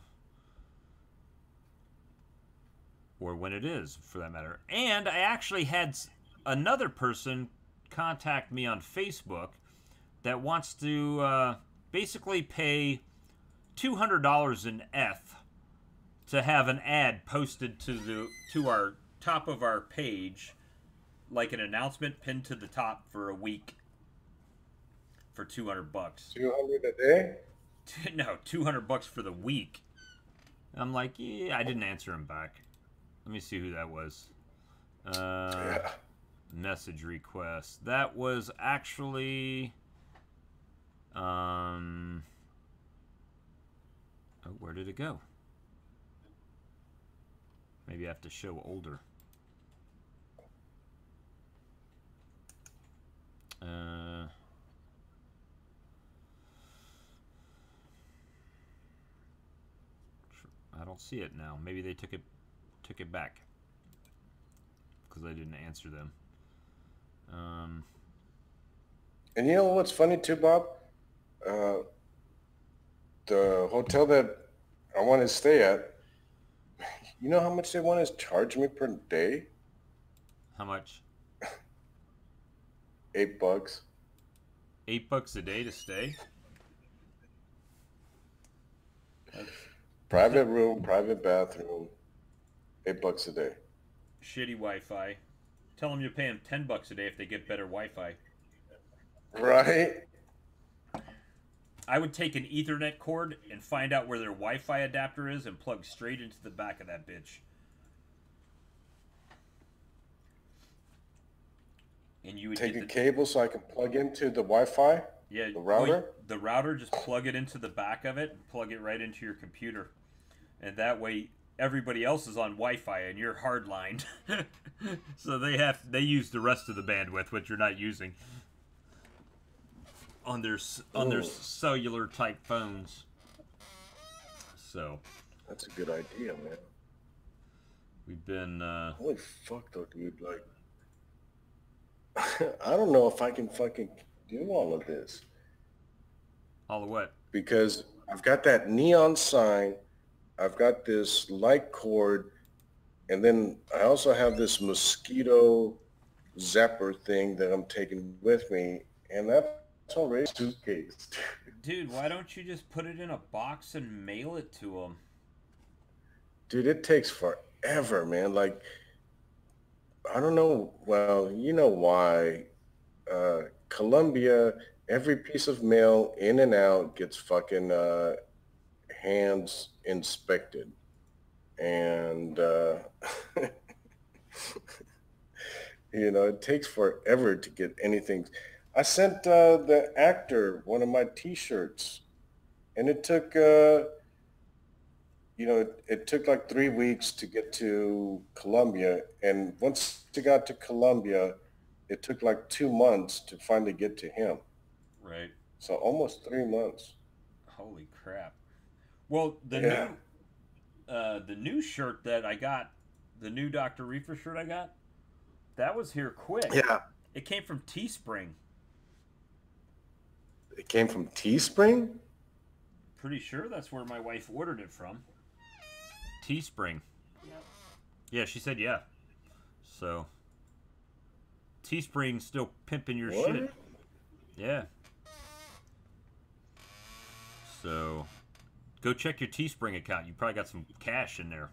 or when it is, for that matter. And I actually had another person contact me on Facebook that wants to basically pay $200 in ETH to have an ad posted to our top of our page like an announcement pinned to the top for a week for $200. 200 a day? No, $200 for the week. I'm like, yeah, I didn't answer him back. Let me see who that was. Yeah. Message request. That was actually. Oh, where did it go? Maybe I have to show older. I don't see it now. Maybe they took it back because I didn't answer them. And you know what's funny too, Bob? Uh, the hotel that I want to stay at, you know how much they want to charge me per day? How much? $8. $8 a day to stay? Private room, private bathroom, $8 a day. Shitty Wi-Fi. Tell them you pay them $10 a day if they get better Wi-Fi. Right? I would take an Ethernet cord and find out where their Wi-Fi adapter is and plug straight into the back of that bitch. And you would Take get a cable so I can plug into the Wi-Fi, yeah, the router. the router, just plug it into the back of it and plug it right into your computer. And that way everybody else is on Wi-Fi and you're hardlined. So they use the rest of the bandwidth which you're not using on their cellular type phones. So That's a good idea, man. we've been Holy fuck, though, dude. Like, I don't know if I can fucking do all of this all of what? because I've got that neon sign, I've got this light cord, and then I also have this mosquito zapper thing that I'm taking with me, and that's already a suitcase. Dude, why don't you just put it in a box and mail it to them? Dude, it takes forever, man. Like, I don't know. Well, you know why. Colombia, every piece of mail in and out gets fucking hands inspected. And, it takes forever to get anything. I sent the actor one of my T-shirts, and it took, it took like 3 weeks to get to Colombia. And once it got to Colombia, it took like 2 months to finally get to him. Right. So almost 3 months. Holy crap. Well, Yeah. The new shirt that I got, the new Dr. Reefer shirt I got, that was here quick. Yeah. It came from Teespring. It came from Teespring? Pretty sure that's where my wife ordered it from. Teespring. Yep. Yeah, she said yeah. So Teespring still pimping your What? shit. Yeah. So go check your Teespring account. You probably got some cash in there.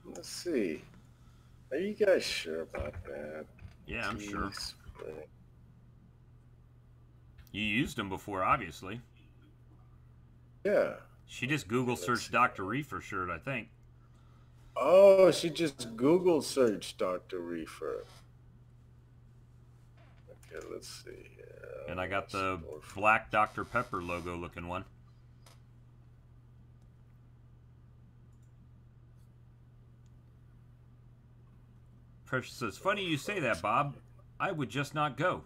Let's see. Are you guys sure about that? Yeah, I'm sure. Teespring. You used them before, obviously. Yeah. She just Google Let's searched see. Dr. Reefer shirt, I think. Oh, she just Google searched Dr. Reefer. Okay, let's see here. And I got the black Dr. Pepper logo looking one. Precious says, funny you say that, Bob. I would just not go.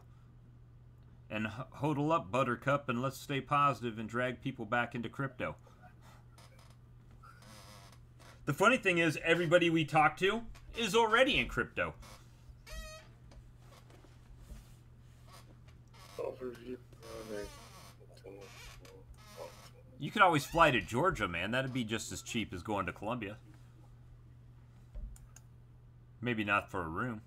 And hodl up, Buttercup, and let's stay positive and drag people back into crypto. The funny thing is, everybody we talk to is already in crypto. Overview. You could always fly to Georgia, man. That'd be just as cheap as going to Columbia. Maybe not for a room.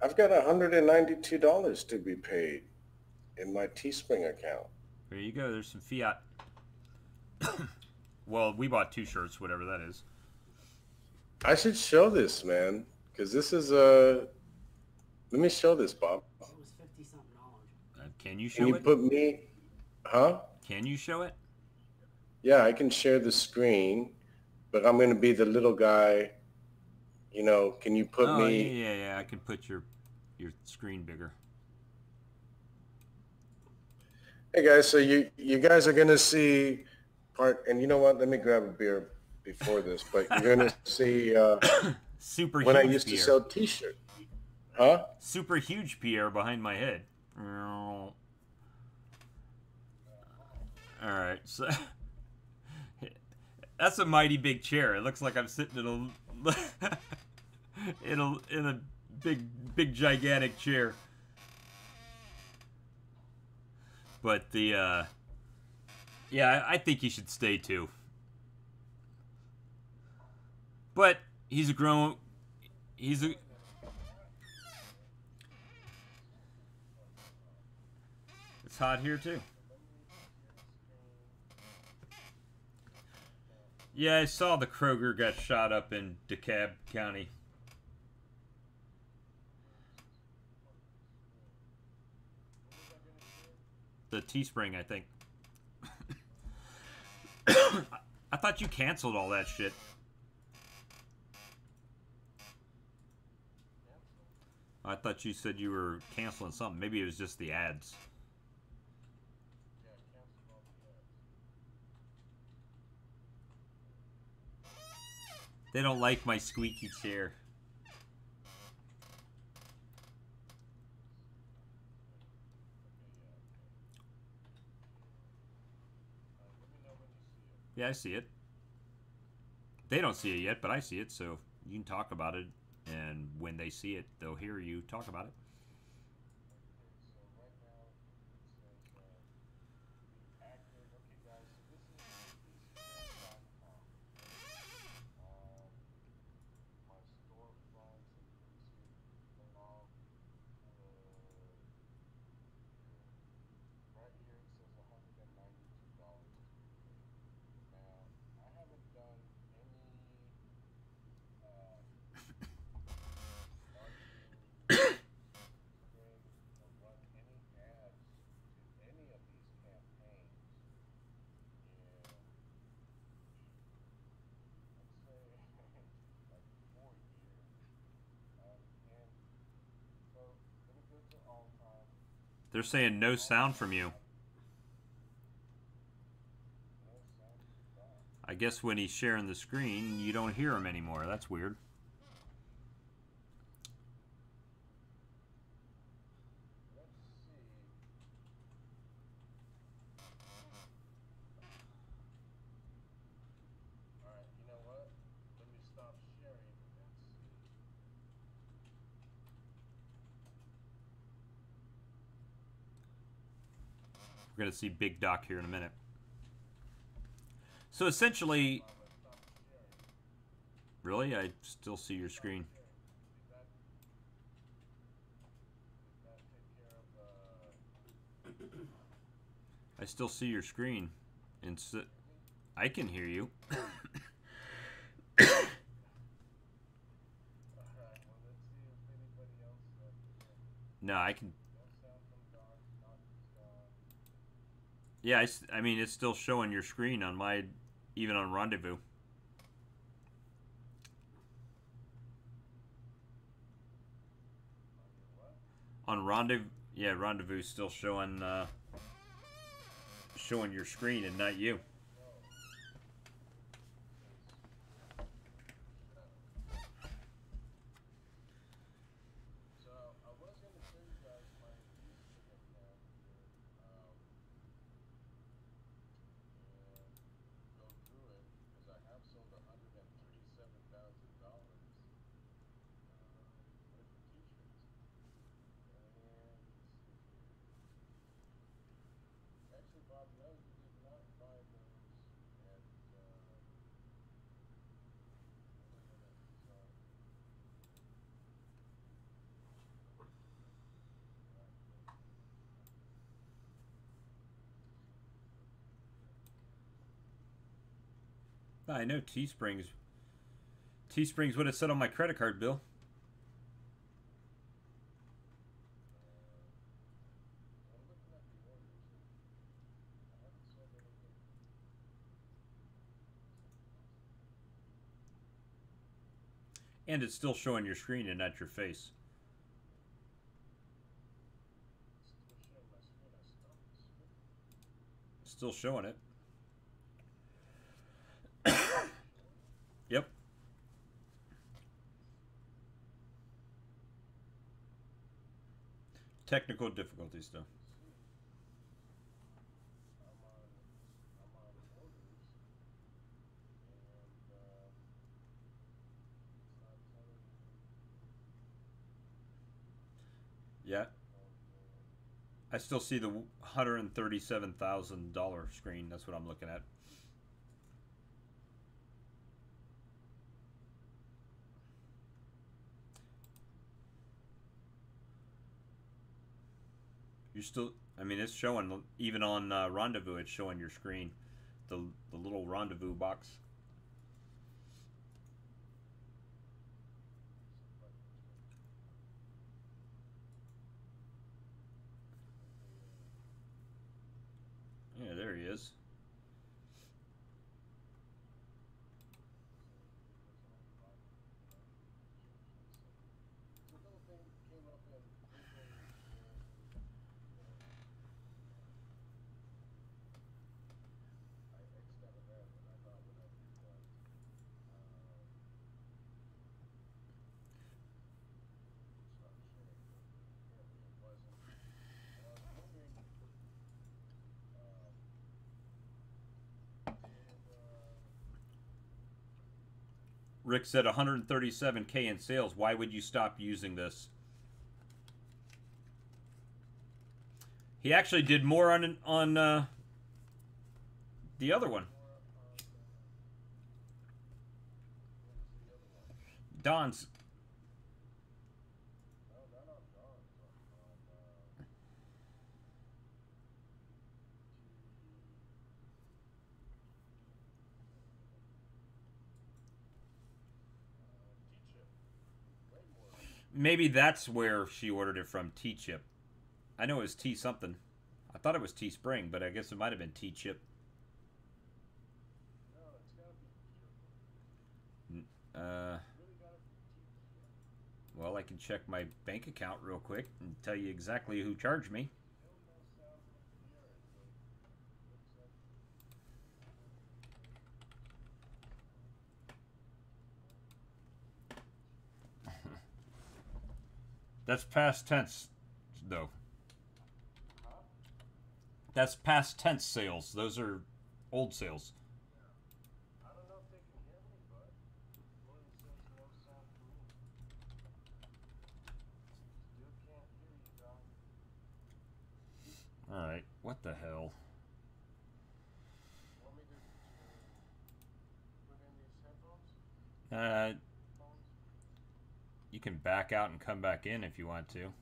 I've got $192 to be paid in my Teespring account. There you go. There's some fiat. Well, we bought 2 shirts, whatever that is. I should show this, man, because this is a. Let me show this, Bob. It was 50 something dollars. Can you Can show you it? put me? Huh? Can you show it? Yeah, I can share the screen, but I'm going to be the little guy. Can you put Oh yeah, me? yeah, yeah. I can put your screen bigger. Hey guys, so you guys are going to see part, and you know what? Let me grab a beer before this, but you're going to see Super when I huge used to Pierre. sell T-shirts. Huh? Super huge Pierre behind my head. All right, so that's a mighty big chair. It looks like I'm sitting in a in a big gigantic chair. But yeah, I think he should stay too. But he's a grown he's a it's hot here too. Yeah, I saw the Kroger got shot up in DeKalb County. The Teespring, I think. I thought you canceled all that shit. I thought you said you were canceling something. Maybe it was just the ads. They don't like my squeaky chair. Yeah, I see it. They don't see it yet, but I see it, so you can talk about it, and when they see it, they'll hear you talk about it. They're saying no sound from you. I guess when he's sharing the screen, you don't hear him anymore. That's weird. We're going to see Big Doc here in a minute. So essentially, really, I still see your screen. I still see your screen, and so I can hear you. No, I can. Yeah, I mean, it's still showing your screen on my, even on Rendezvous. On Rendezvous, yeah, Rendezvous still showing your screen and not you. I know Teespring's what it said on my credit card bill. And it's still showing your screen and not your face. Still showing it. Yep. Technical difficulties, though. Yeah. I still see the $137,000 screen. That's what I'm looking at. You're still, I mean, it's showing, even on Rendezvous, it's showing your screen. The little Rendezvous box. Yeah, there he is. Rick said 137K in sales. Why would you stop using this? He actually did more on the other one. Don's. Maybe that's where she ordered it from, T-Chip. I know it was T something. I thought it was T-Spring, but I guess it might have been T-Chip. Well, I can check my bank account real quick and tell you exactly who charged me. That's past tense, though. That's past tense sales. Those are old sales. Alright, what the hell? You can back out and come back in if you want to.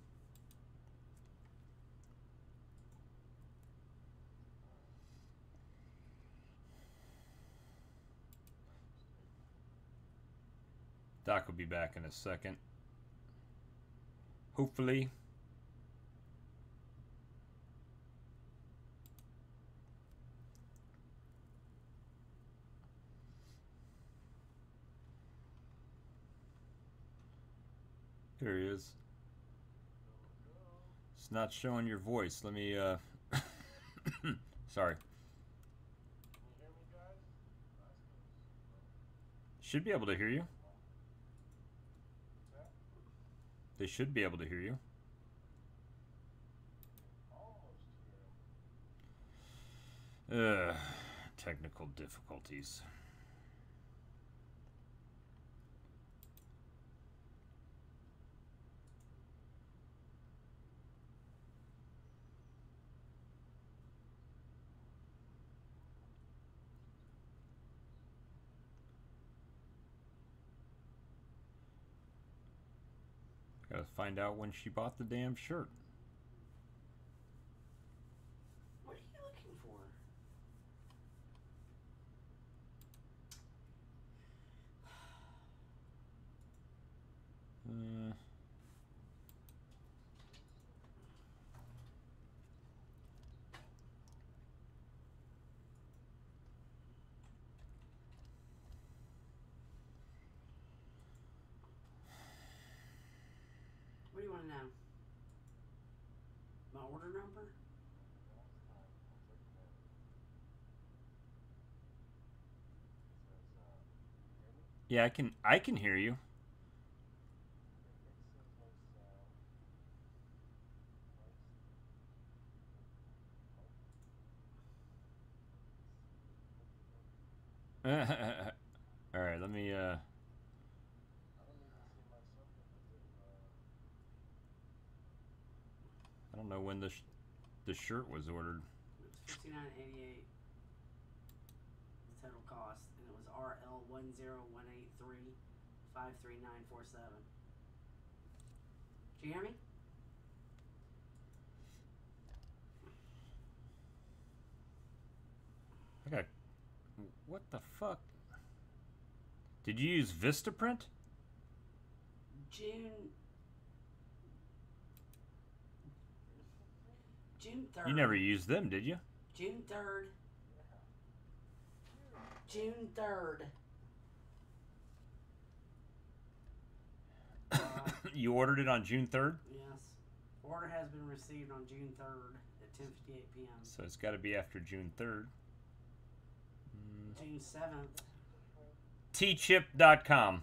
Doc will be back in a second. Hopefully. There he is. It's not showing your voice. Let me, sorry. Should be able to hear you. They should be able to hear you. Technical difficulties. Gotta find out when she bought the damn shirt. What are you looking for? order number? Yeah, I can hear you. All right, let me I don't know when the shirt was ordered. It was $59.88. The total cost, and it was RL10183 53947. Did you hear me? Okay. What the fuck? Did you use Vistaprint? June June 3rd. You never used them, did you? June 3rd. June 3rd. You ordered it on June 3rd? Yes. Order has been received on June 3rd at 10:58 p.m. So it's got to be after June 3rd. June 7th. Tchip.com.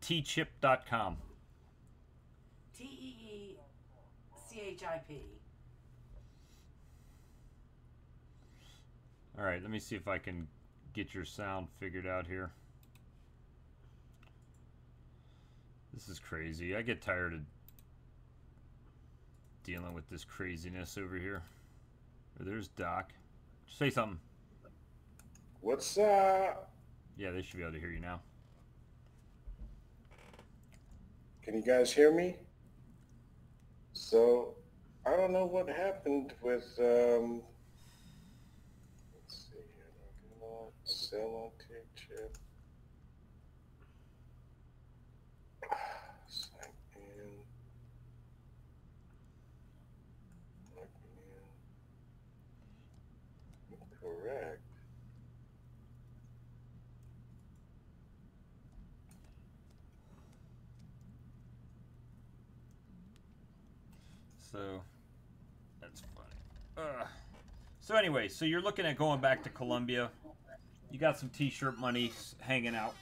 Tchip.com. TEECHIP. All right, let me see if I can get your sound figured out here. This is crazy. I get tired of dealing with this craziness over here. There's Doc. Say something. What's up? Yeah, they should be able to hear you now. Can you guys hear me? So, I don't know what happened with, let's see here, sell on T-chip. Sign in. Log in. Correct. So, that's funny. So anyway, so you're looking at going back to Colombia. You got some t-shirt money hanging out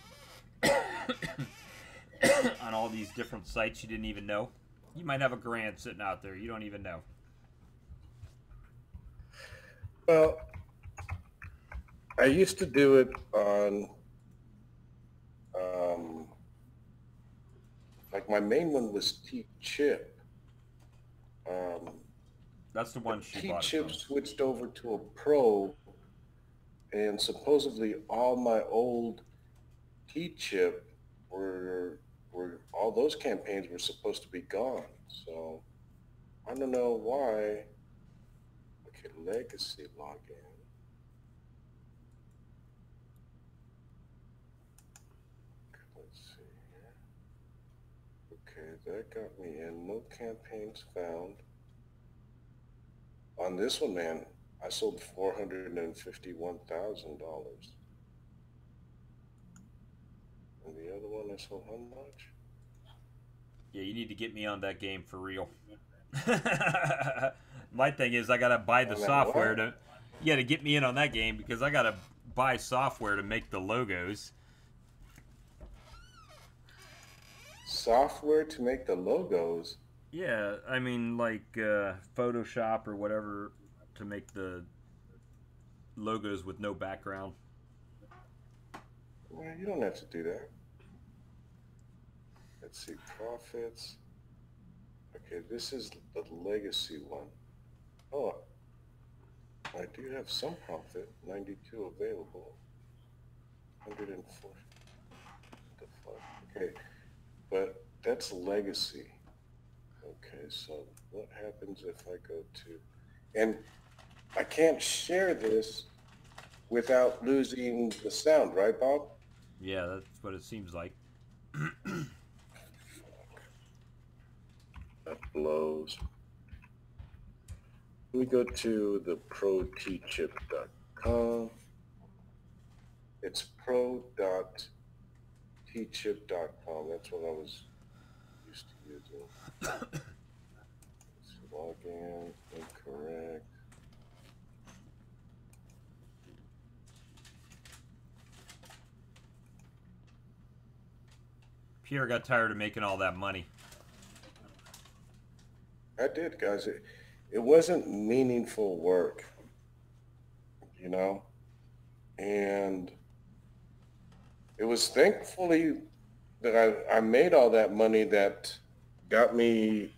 on all these different sites you didn't even know. You might have a grand sitting out there. You don't even know. Well, I used to do it on, like my main one was T-chip. That's the one she bought it T-chip from. switched over to a pro, and supposedly all my old T-chip were all those campaigns were supposed to be gone. So I don't know why. Okay, legacy login. Let's see here. Okay, that got me in. No campaigns found. On this one, man, I sold $451,000. And the other one I sold how much? Yeah, you need to get me on that game for real. My thing is I gotta buy the software to. You gotta get me in on that game because I gotta buy software to make the logos. Software to make the logos? Yeah, I mean like Photoshop or whatever to make the logos with no background. Well, you don't have to do that. Let's see, profits. Okay, this is the legacy one. Oh, I do have some profit. 92 available. 104. What the fuck? Okay, but that's legacy. Okay, so what happens if I go to, and I can't share this without losing the sound, right, Bob? Yeah, that's what it seems like. That blows. We go to the protchip.com. It's pro.tchip.com. That's what I was used to using. Let's Login incorrect. Pierre got tired of making all that money. I did, guys. It wasn't meaningful work, you know? And it was thankfully that I made all that money that got me,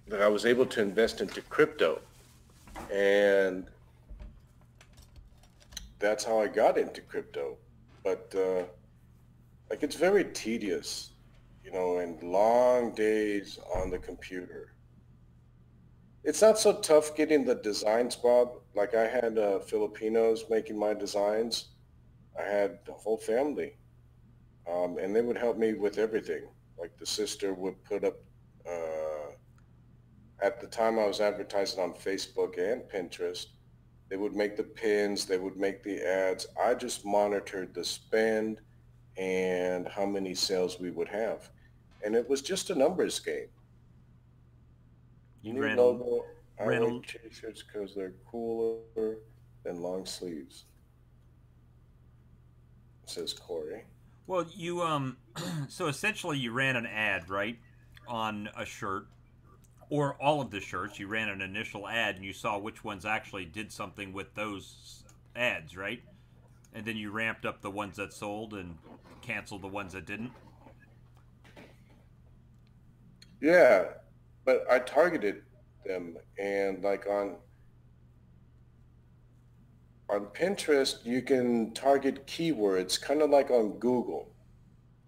that I was able to invest into crypto. And that's how I got into crypto. But like it's very tedious, and long days on the computer. It's not so tough getting the designs, Bob. Like I had Filipinos making my designs. I had the whole family, and they would help me with everything. Like the sister would put up. Uh, at the time, I was advertising on Facebook and Pinterest. They would make the pins. They would make the ads. I just monitored the spend and how many sales we would have, and it was just a numbers game. You New ran a logo. I ran a like t-shirts because they're cooler than long sleeves, says Corey. well. You so essentially you ran an ad, right, on a shirt or all of the shirts. You ran an initial ad and you saw which ones actually did something with those ads, right? And then you ramped up the ones that sold and canceled the ones that didn't. Yeah, but I targeted them, and like on Pinterest, you can target keywords, kind of like on Google.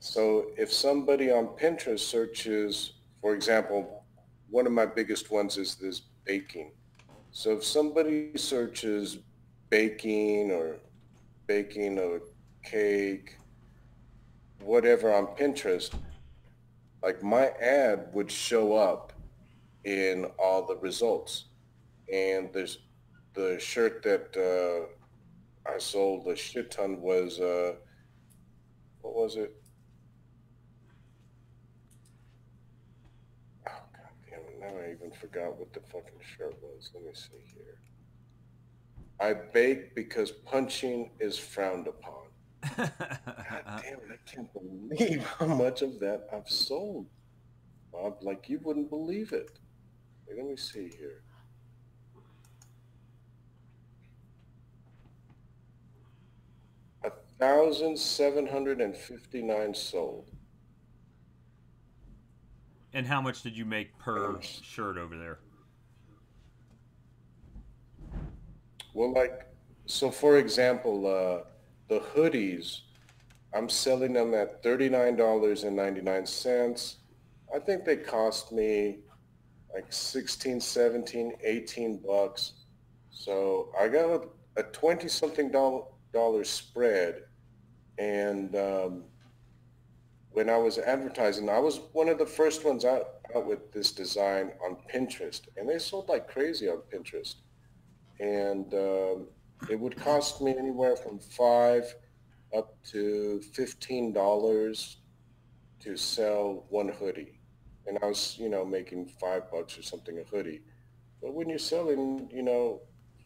So if somebody on Pinterest searches, for example, one of my biggest ones is this baking. So if somebody searches baking or baking a cake, whatever on Pinterest, like my ad would show up in all the results. And there's the shirt that I sold a shit ton was what was it? Oh god damn it! Now I even forgot what the fucking shirt was. Let me see here. I bake because punching is frowned upon. God damn it! I can't believe how much of that I've sold, Bob. Like you wouldn't believe it. Wait, let me see here. 1,759 sold, And how much did you make and I'm per shirt over there? well, like so. For example, the hoodies, I'm selling them at $39.99. I think they cost me like 16, 17, 18 bucks. So I got a 20 something dollar spread. And when I was advertising, I was one of the first ones out with this design on Pinterest. And they sold like crazy on Pinterest. And it would cost me anywhere from five up to $15 to sell one hoodie. And I was, making $5 or something a hoodie. But when you're selling,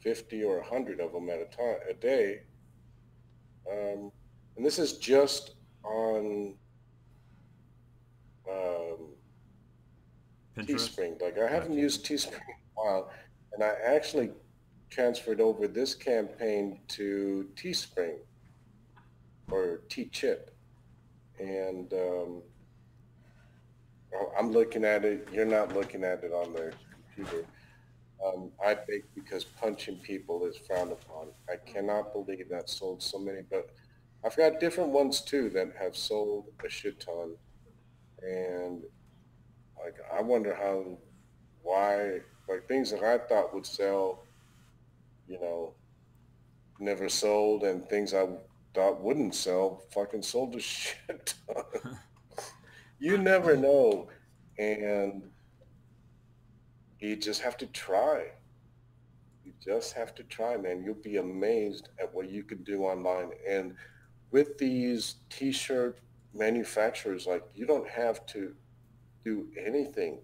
50 or 100 of them at a day, um, and this is just on um, Pinterest? Teespring. Like I haven't Gotcha. used Teespring in a while, and I actually transferred over this campaign to Teespring or T-Chip. And I'm looking at it. You're not looking at it on the computer. I bake because punching people is frowned upon. I cannot believe that sold so many, but I've got different ones too that have sold a shit ton. And like, I wonder why, like things that I thought would sell, you know, never sold, and things I thought wouldn't sell fucking sold a shit ton. You never know. And you just have to try. You just have to try, man. You'll be amazed at what you can do online. And with these t-shirt manufacturers, like you don't have to do anything.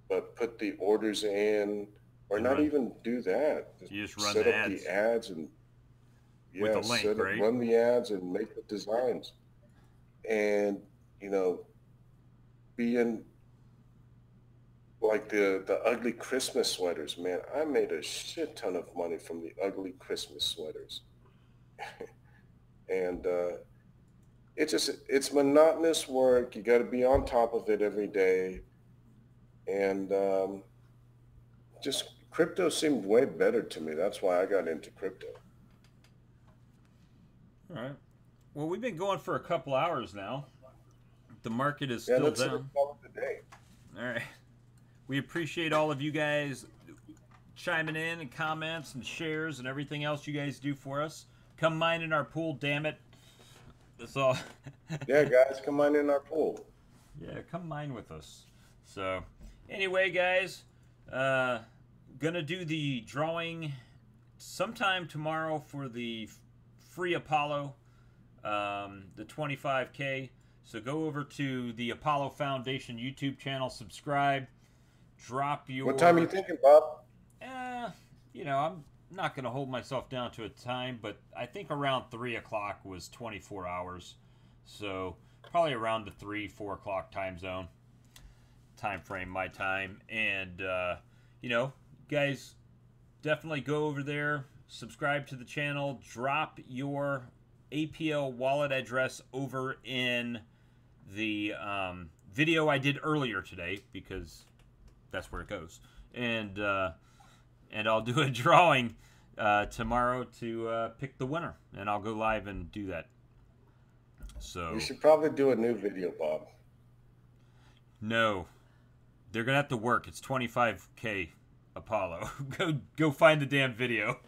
but put the orders in, or And not run. even do that. Just You just run set the up the ads ads and with a yeah, link, set it, right? run the ads and make the designs, and you know, being like the ugly Christmas sweaters, man. I made a shit ton of money from the ugly Christmas sweaters, and it's monotonous work. You got to be on top of it every day, and just crypto seemed way better to me. That's why I got into crypto. All right. Well, we've been going for a couple hours now. The market is Yeah, still let's down. call it a day. All right. We appreciate all of you guys chiming in and comments and shares and everything else you guys do for us. Come mine in our pool, damn it. That's all. Yeah, guys, come on in our pool. Yeah, come mine with us. So, anyway, guys, uh, gonna do the drawing sometime tomorrow for the free Apollo, the 25K. So go over to the Apollo Foundation YouTube channel, subscribe, drop What time are you your. thinking, Bob? Eh, I'm not gonna hold myself down to a time, but I think around 3 o'clock was 24 hours. So probably around the 3, 4 o'clock time frame, my time. And guys, definitely go over there, subscribe to the channel, drop your APL wallet address over in the video I did earlier today, because that's where it goes. And I'll do a drawing tomorrow to pick the winner, and I'll go live and do that. We So should probably do a new video, Bob. no, they're gonna have to work. It's 25K Apollo. Go find the damn video.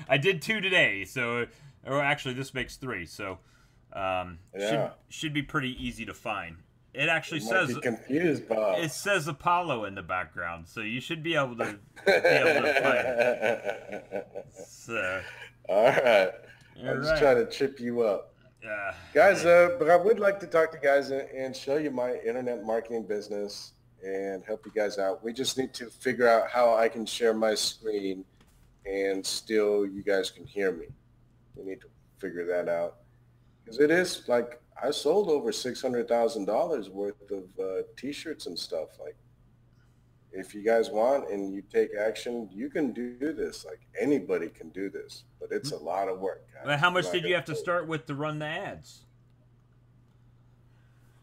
I did 2 today, so or actually this makes 3. So Yeah, should be pretty easy to find. It actually you might says be confused, Bob. it says Apollo in the background, so you should be able to find it. So All right. all I'm just right. trying to trip you up. Uh, Guys, but I would like to talk to you guys and show you my internet marketing business and help you guys out. We just need to figure out how I can share my screen and still you guys can hear me. We need to figure that out. Because it is like I sold over $600,000 worth of t-shirts and stuff. Like if you guys want and you take action, you can do this. Like anybody can do this, but it's a lot of work, well, guys. how I'm much not did you gonna have to hold start with to run the ads?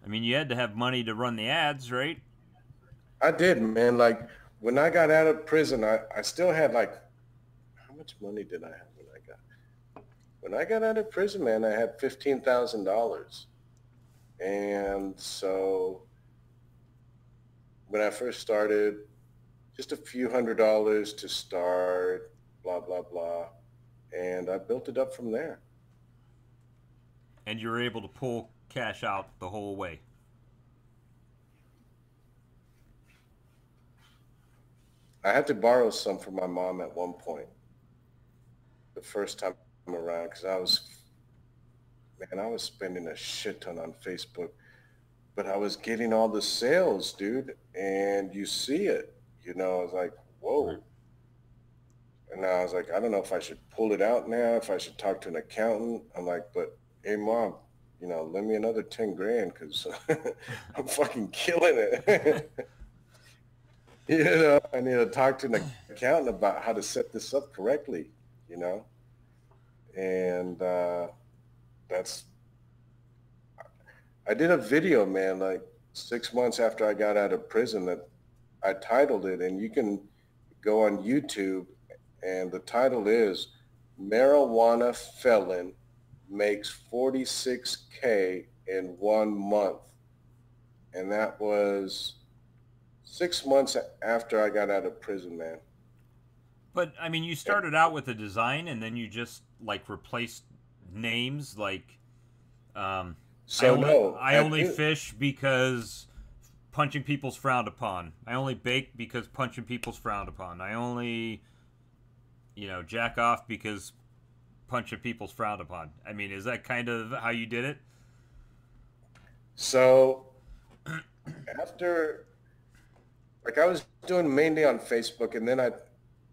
I mean, you had to have money to run the ads, right? I did, man. Like when I got out of prison, I still had like, how much money did I have when I got out of prison, man, I had $15,000. And so when I first started, just a few $100s to start, blah, blah, blah. And I built it up from there. And you were able to pull cash out the whole way. I had to borrow some from my mom at one point, the first time around, because I was spending a shit ton on Facebook, but I was getting all the sales, dude. And you see it, I was like, Right. whoa. And I was like, I don't know if I should pull it out now, if I should talk to an accountant. I'm like, but hey, mom, lend me another 10 grand because I'm fucking killing it. I need to talk to an accountant about how to set this up correctly, you know? And that's, I did a video, man, like 6 months after I got out of prison that I titled it, and you can go on YouTube, and the title is Marijuana Felon Makes 46K in 1 month. And that was 6 months after I got out of prison, man. But I mean, you started out with a design, and then you just like replaced names. Like, I So only no, I only fish because punching people's frowned upon. I only bake because punching people's frowned upon. I only, jack off because punching people's frowned upon. I mean, is that kind of how you did it? so after like I was doing mainly on Facebook, and then I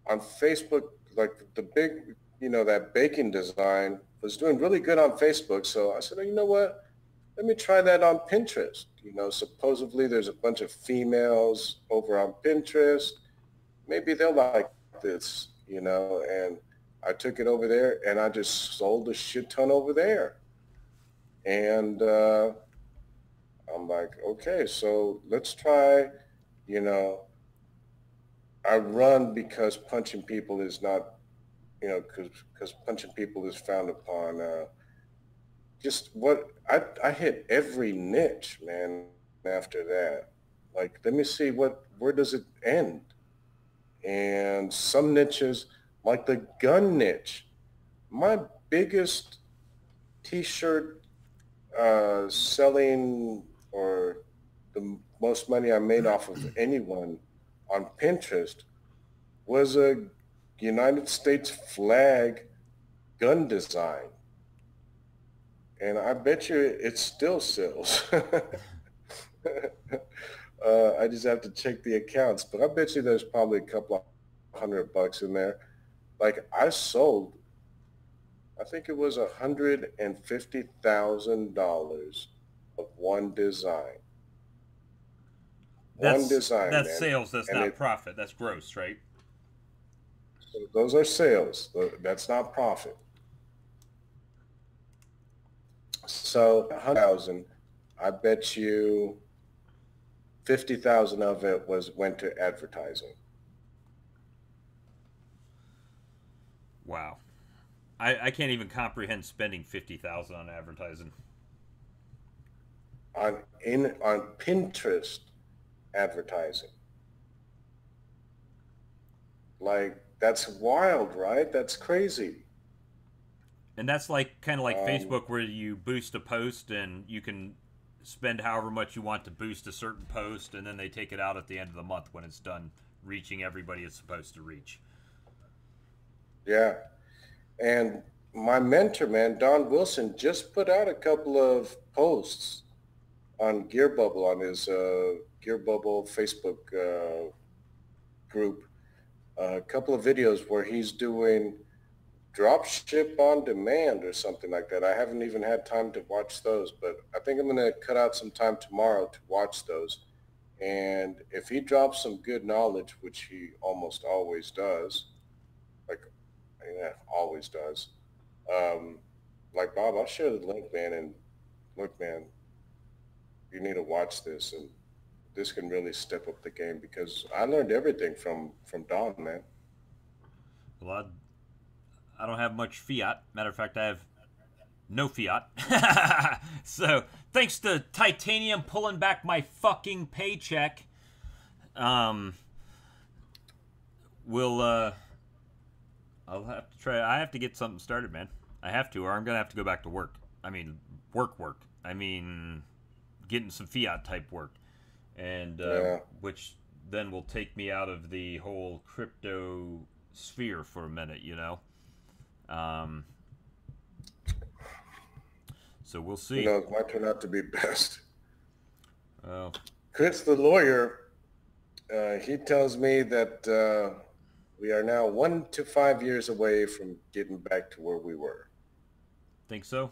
on Facebook, like the big, that baking design was doing really good on Facebook. So I said, oh, you know what? Let me try that on Pinterest. Supposedly there's a bunch of females over on Pinterest. Maybe they'll like this, and I took it over there and I just sold a shit ton over there. And I'm like, okay, so let's try, you know, I run because punching people is not, because punching people is frowned upon. Just what I hit every niche, man. After that, like, let me see where does it end? And some niches, like the gun niche, my biggest T-shirt selling, or the most money I made off of anyone on Pinterest, was a United States flag gun design. And I bet you it still sells. I just have to check the accounts, but I bet you there's probably a couple of $100 in there. Like I sold, I think it was $150,000 of one design. One design, That's man. sales. That's And not profit. That's gross, right? those are sales. That's not profit. So 100,000, I bet you 50,000 of it went to advertising. Wow. I can't even comprehend spending 50,000 on advertising. On Pinterest advertising. Like that's wild, right? That's crazy. And that's like kind of like Um, Facebook, where you boost a post and you can spend however much you want to boost a certain post, and then they take it out at the end of the month when it's done reaching everybody it's supposed to reach. yeah. And my mentor, man, Don Wilson, just put out a couple of posts on Gear Bubble, on his Gear Bubble Facebook group, a couple of videos where he's doing drop ship on demand or something like that. I haven't even had time to watch those, but I think I'm going to cut out some time tomorrow to watch those. And if he drops some good knowledge, which he almost always does, like, yeah, always does, um, like Bob, I'll share the link, man. And look, man, you need to watch this, and this can really step up the game because I learned everything from Don, man. Well, I don't have much fiat. Matter of fact, I have no fiat. So thanks to Titanium pulling back my fucking paycheck, um, we'll I'll have to try. I have to get something started, man. I have to, or I'm gonna have to go back to work. I mean, work. I mean, getting some fiat type work, and Yeah, which then will take me out of the whole crypto sphere for a minute, you know. Um, so we'll who see. knows? Might turn out to be best. Uh, Chris, the lawyer, he tells me that we are now 1 to 5 years away from getting back to where we were. think so.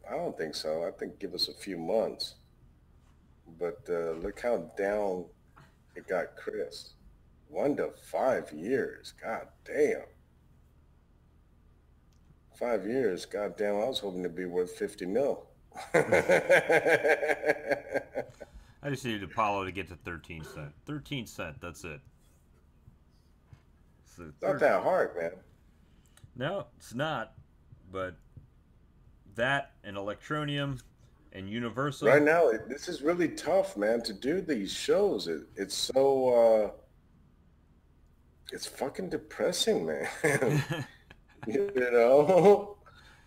I don't think so. I think give us a few months. But look how down it got Chris. 1 to 5 years. God damn. 5 years. God damn. I was hoping to be worth 50 mil. I just needed Apollo to get to 13 cent. 13 cent. That's it. So Not that hard, man. no, it's not. But that and Electronium and Universal. Right now, this is really tough, man, to do these shows. It's so, it's fucking depressing, man. You know?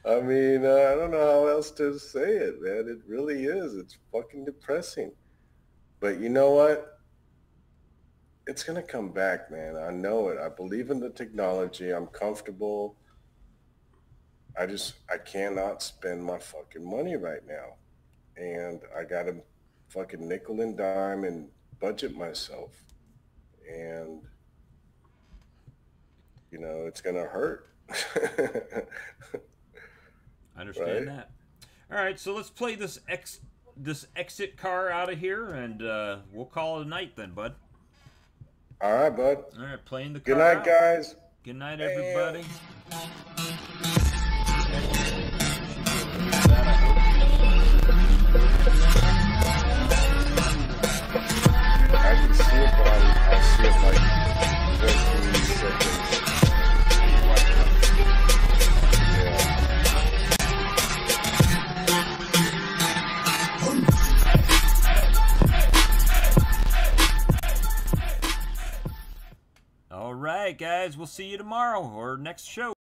I mean, I don't know how else to say it, man. It really is. It's fucking depressing. But you know what? It's gonna come back, man. I know it. I believe in the technology. I'm comfortable. I cannot spend my fucking money right now. And I got a fucking nickel and dime and budget myself, and you know, it's gonna hurt. I understand that. All right, so let's play this exit car out of here, and we'll call it a night then, bud. All right, bud. All right, playing the car. Good night, out. guys. Good night, everybody. I can see it, but I see it like 14 seconds. All right, guys, we'll see you tomorrow or next show.